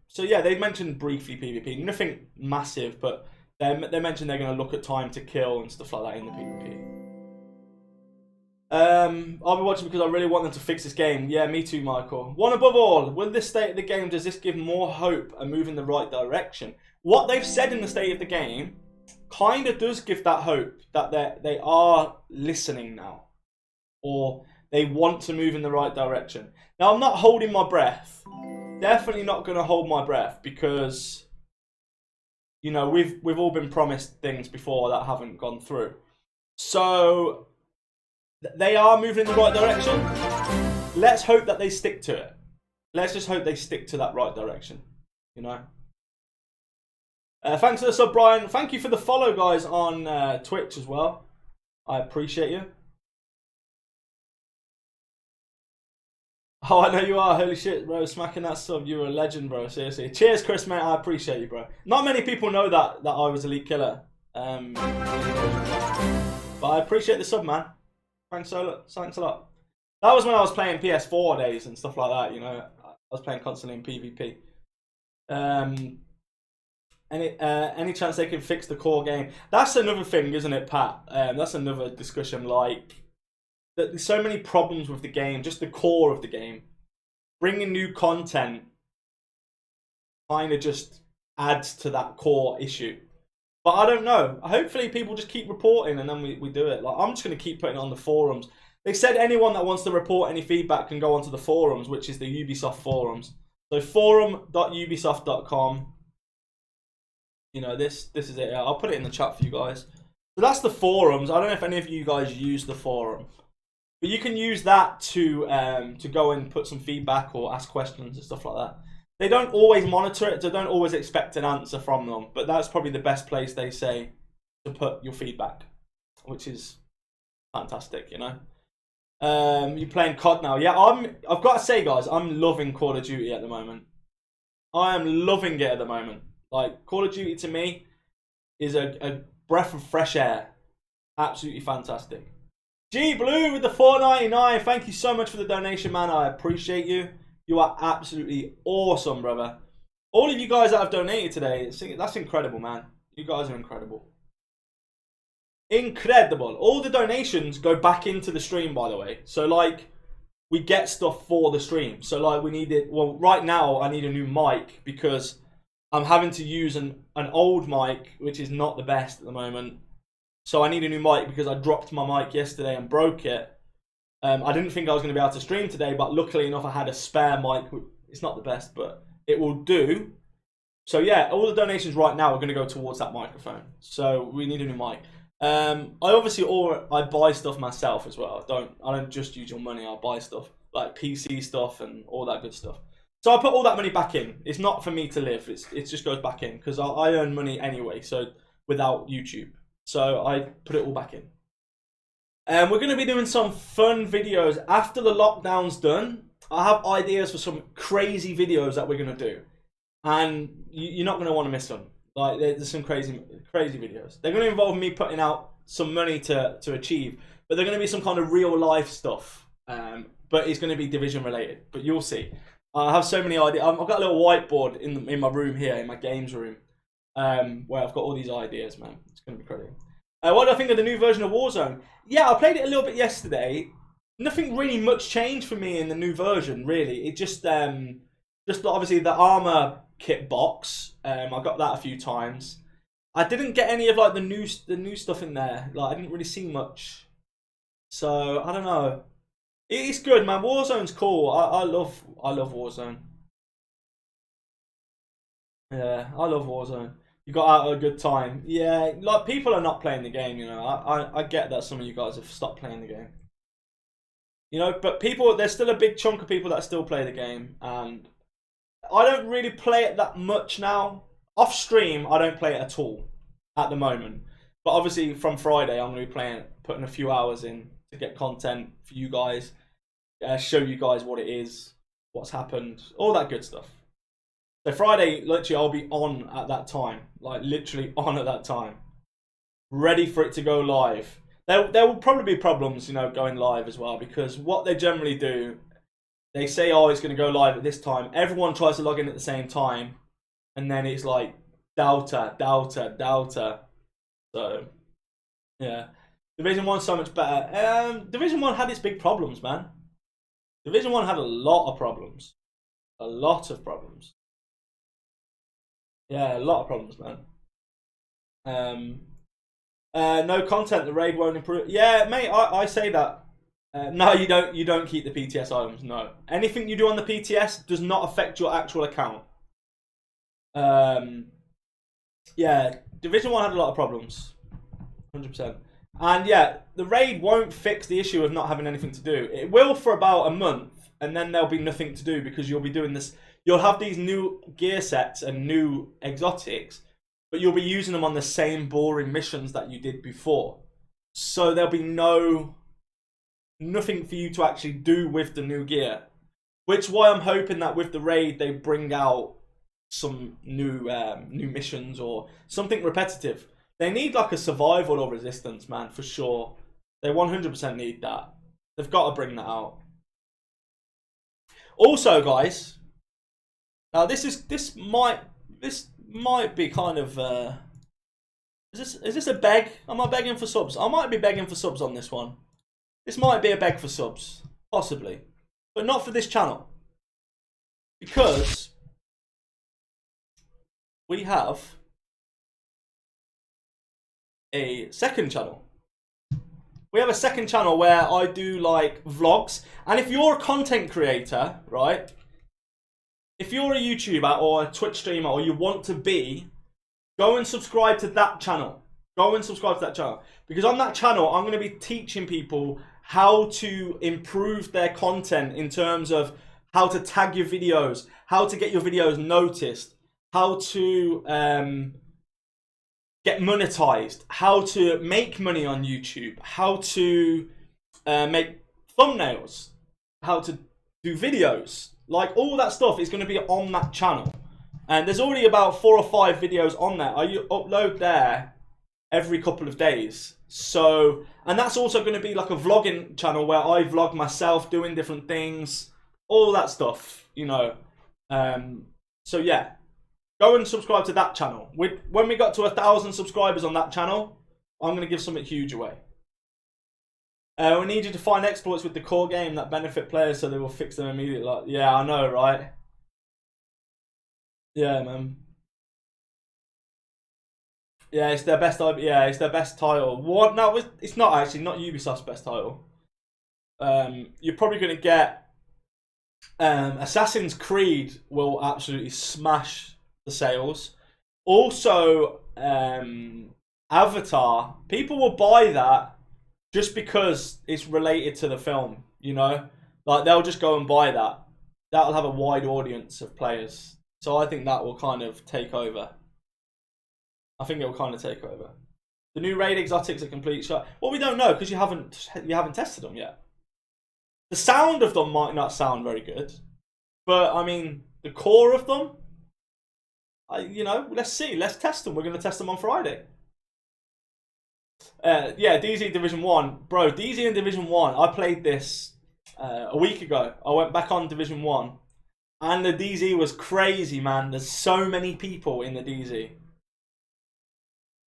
So yeah, they mentioned briefly PvP. Nothing massive, but they mentioned they're going to look at time to kill and stuff like that in the PvP. I'll be watching because I really want them to fix this game. Yeah, me too, Michael. One above all, with this state of the game, does this give more hope and move in the right direction? What they've said in the state of the game kind of does give that hope that they are listening now, or they want to move in the right direction. Now, I'm not holding my breath. Definitely not going to hold my breath, because we've all been promised things before that haven't gone through. So they are moving in the right direction. Let's hope that they stick to it. Let's just hope they stick to that right direction. Thanks for the sub, Brian. Thank you for the follow, guys, on Twitch as well. I appreciate you. Oh, I know you are. Holy shit, bro. Smacking that sub. You're a legend, bro. Seriously. Cheers, Chris, mate. I appreciate you, bro. Not many people know that I was Elite Killer. But I appreciate the sub, man. Thanks a lot. That was when I was playing PS4 days and stuff like that, I was playing constantly in PvP. Any chance they can fix the core game? That's another thing, isn't it, Pat? That's another discussion. There's so many problems with the game, just the core of the game. Bringing new content kind of just adds to that core issue. But I don't know. Hopefully people just keep reporting and then we do it. I'm just going to keep putting it on the forums. They said anyone that wants to report any feedback can go onto the forums, which is the Ubisoft forums. So forum.ubisoft.com. This is it. I'll put it in the chat for you guys. So that's the forums. I don't know if any of you guys use the forum. But you can use that to go and put some feedback or ask questions and stuff like that. They don't always monitor it, so don't always expect an answer from them. But that's probably the best place, they say, to put your feedback, which is fantastic, You're playing COD now. Yeah, I've got to say, guys, I'm loving Call of Duty at the moment. I am loving it at the moment. Call of Duty to me is a breath of fresh air. Absolutely fantastic. G Blue with the $4.99. Thank you so much for the donation, man. I appreciate you. You are absolutely awesome, brother. All of you guys that have donated today, that's incredible, man. You guys are incredible. Incredible. All the donations go back into the stream, by the way. So, we get stuff for the stream. So, we need it. Well, right now, I need a new mic because I'm having to use an old mic, which is not the best at the moment. So I need a new mic because I dropped my mic yesterday and broke it. I didn't think I was going to be able to stream today, but luckily enough I had a spare mic. It's not the best, but it will do. So yeah, all the donations right now are going to go towards that microphone. So we need a new mic. I buy stuff myself as well. I don't just use your money. I buy stuff like PC stuff and all that good stuff. So I put all that money back in. It's not for me to live. It just goes back in because I earn money anyway. So without YouTube, so I put it all back in. And we're going to be doing some fun videos after the lockdown's done. I have ideas for some crazy videos that we're going to do, and you're not going to want to miss them. Like there's some crazy videos. They're going to involve me putting out some money to achieve, but they're going to be some kind of real life stuff. But it's going to be Division related. But you'll see. I have so many ideas. I've got a little whiteboard in my room here, in my games room, where I've got all these ideas, man. It's going to be crazy. What do I think of the new version of Warzone? Yeah, I played it a little bit yesterday. Nothing really much changed for me in the new version, really. It just obviously the armor kit box. I got that a few times. I didn't get any of like the new stuff in there. Like I didn't really see much. So I don't know. It's good, man. Warzone's cool. I love Warzone. Yeah, I love Warzone. You got out a good time. Yeah, like people are not playing the game, you know. I get that some of you guys have stopped playing the game. You know, but there's still a big chunk of people that still play the game, and I don't really play it that much now. Off stream, I don't play it at all at the moment. But obviously from Friday, I'm going to be putting a few hours in to get content for you guys, show you guys what it is, what's happened, all that good stuff. So Friday, literally, I'll be on at that time, like literally on at that time, ready for it to go live. There will probably be problems, you know, going live as well, because what they generally do, they say, oh, it's going to go live at this time. Everyone tries to log in at the same time, and then it's like Delta. So, yeah. Division 1's so much better. Division 1 had its big problems, man. Division 1 had a lot of problems. A lot of problems. Yeah, a lot of problems, man. No content, the raid won't improve. Yeah, mate, I say that. No, you don't keep the PTS items, no. Anything you do on the PTS does not affect your actual account. Yeah, Division 1 had a lot of problems. 100%. And yeah, the raid won't fix the issue of not having anything to do. It will for about a month, and then there'll be nothing to do because you'll be doing this. You'll have these new gear sets and new exotics, but you'll be using them on the same boring missions that you did before. So there'll be nothing for you to actually do with the new gear. Which is why I'm hoping that with the raid they bring out some new missions or something repetitive. They need like a survival or resistance, man, for sure. They 100% need that. They've got to bring that out. Also, guys, now this might be kind of is this a beg? Am I begging for subs? I might be begging for subs on this one. This might be a beg for subs, possibly, but not for this channel, because we have a second channel. We have a second channel where I do like vlogs, and if you're a content creator, right? If you're a YouTuber or a Twitch streamer, or you want to be, go and subscribe to that channel. Go and subscribe to that channel. Because on that channel, I'm going to be teaching people how to improve their content in terms of how to tag your videos, how to get your videos noticed, how to get monetized, how to make money on YouTube, how to make thumbnails, how to do videos. Like all that stuff is going to be on that channel. And there's already about 4 or 5 videos on there. I upload there every couple of days. So, and that's also going to be like a vlogging channel where I vlog myself doing different things, all that stuff, you know. So yeah, go and subscribe to that channel. When we got to 1,000 subscribers on that channel, I'm going to give something huge away. We need you to find exploits with the core game that benefit players so they will fix them immediately. Like, yeah, I know, right? Yeah, man. Yeah, it's their best. Yeah, it's their best title. What? No, it's not actually not Ubisoft's best title. You're probably going to get Assassin's Creed will absolutely smash the sales. Also, Avatar. People will buy that just because it's related to the film. You know, like they'll just go and buy that. That'll have a wide audience of players. So I think that will kind of take over. I think it will kind of take over. The new raid exotics are complete shot. Well, we don't know because you haven't tested them yet. The sound of them might not sound very good, but I mean the core of them. You know, let's see. Let's test them. We're going to test them on Friday. Yeah, DZ Division 1. Bro, DZ and Division 1, I played this a week ago. I went back on Division 1. And the DZ was crazy, man. There's so many people in the DZ.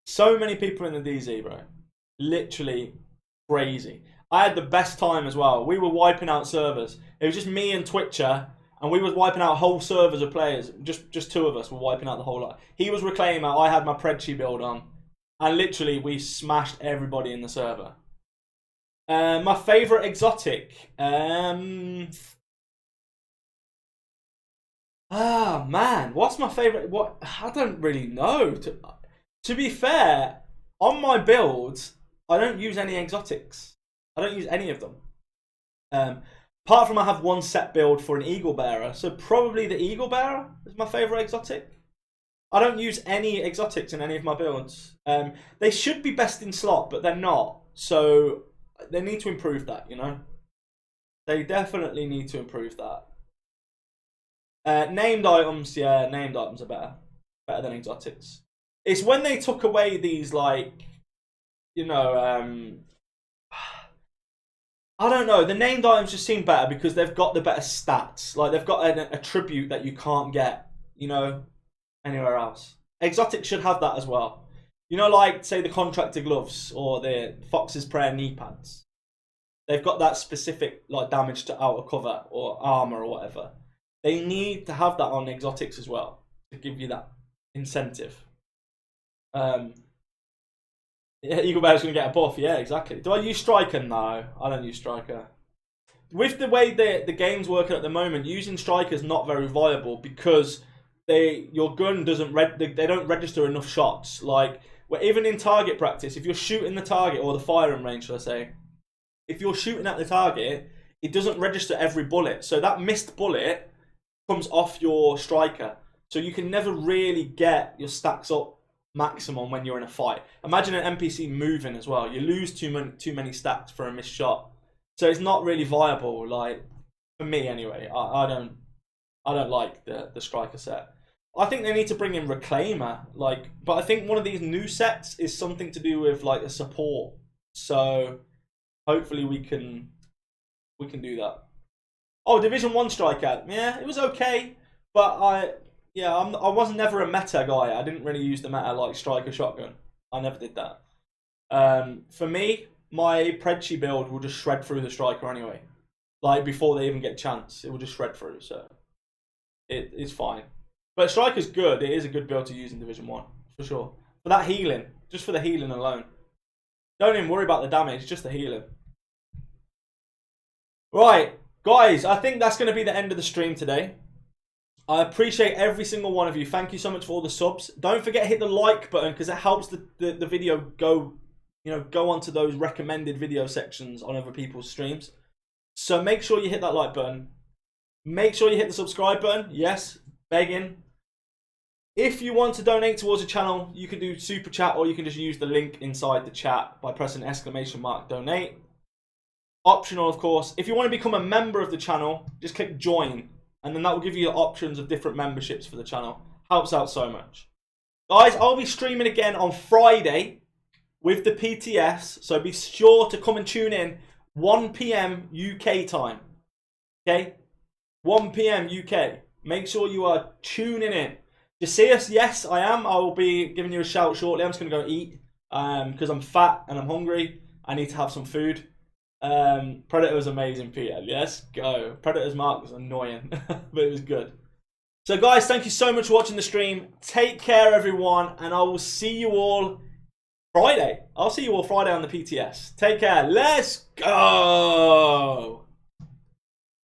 So many people in the DZ, bro. Literally crazy. I had the best time as well. We were wiping out servers. It was just me and Twitcher. And we was wiping out whole servers of players. Just two of us were wiping out the whole lot. He was Reclaimer. I had my Predshy build on. And literally, we smashed everybody in the server. My favourite exotic. Man. What's my favourite? What? I don't really know. To be fair, on my builds, I don't use any exotics. I don't use any of them. Apart from I have one set build for an Eagle Bearer. So probably the Eagle Bearer is my favourite exotic. I don't use any exotics in any of my builds. They should be best in slot, but they're not. So they need to improve that, you know? They definitely need to improve that. Named items, yeah, named items are better. Better than exotics. It's when they took away these, like, you know, I don't know. The named items just seem better because they've got the better stats. Like, they've got an attribute that you can't get, you know, anywhere else. Exotics should have that as well. You know, like, say, the Contractor Gloves or the Fox's Prayer knee pads. They've got that specific, like, damage to outer cover or armor or whatever. They need to have that on exotics as well to give you that incentive. Yeah, Eagle Bear's going to get a buff. Yeah, exactly. Do I use Striker? No, I don't use Striker. With the way the game's working at the moment, using Striker is not very viable because your gun doesn't they don't register enough shots. Like, even in target practice, if you're shooting the target or the firing range, should I say, if you're shooting at the target, it doesn't register every bullet. So that missed bullet comes off your Striker. So you can never really get your stacks up maximum when you're in a fight. Imagine an NPC moving as well. You lose too many stacks for a missed shot. So it's not really viable. Like, for me anyway, I don't like the Striker set. I think they need to bring in Reclaimer. Like, but I think one of these new sets is something to do with like a support. So hopefully we can do that. Oh, Division 1 Striker. Yeah, it was okay, but I was never a meta guy. I didn't really use the meta like Striker Shotgun. I never did that. For me, my Predshy build will just shred through the Striker anyway. Like, before they even get a chance, it will just shred through, so it's fine. But Striker's good. It is a good build to use in Division 1, for sure. For that healing, just for the healing alone. Don't even worry about the damage, just the healing. Right, guys, I think that's going to be the end of the stream today. I appreciate every single one of you. Thank you so much for all the subs. Don't forget to hit the like button because it helps the video go onto those recommended video sections on other people's streams. So make sure you hit that like button. Make sure you hit the subscribe button. Yes, begging. If you want to donate towards the channel, you can do super chat or you can just use the link inside the chat by pressing !donate. Optional, of course. If you want to become a member of the channel, just click join. And then that will give you options of different memberships for the channel. Helps out so much. Guys, I'll be streaming again on Friday with the PTS. So be sure to come and tune in 1 PM UK time. Okay? 1 PM UK. Make sure you are tuning in. You see us? Yes, I am. I will be giving you a shout shortly. I'm just going to go eat because I'm fat and I'm hungry. I need to have some food. Predator was amazing, Peter. Yes, go. Predator's mark was annoying, but it was good. So guys, thank you so much for watching the stream. Take care, everyone, and I will see you all Friday. I'll see you all Friday on the PTS. Take care. Let's go.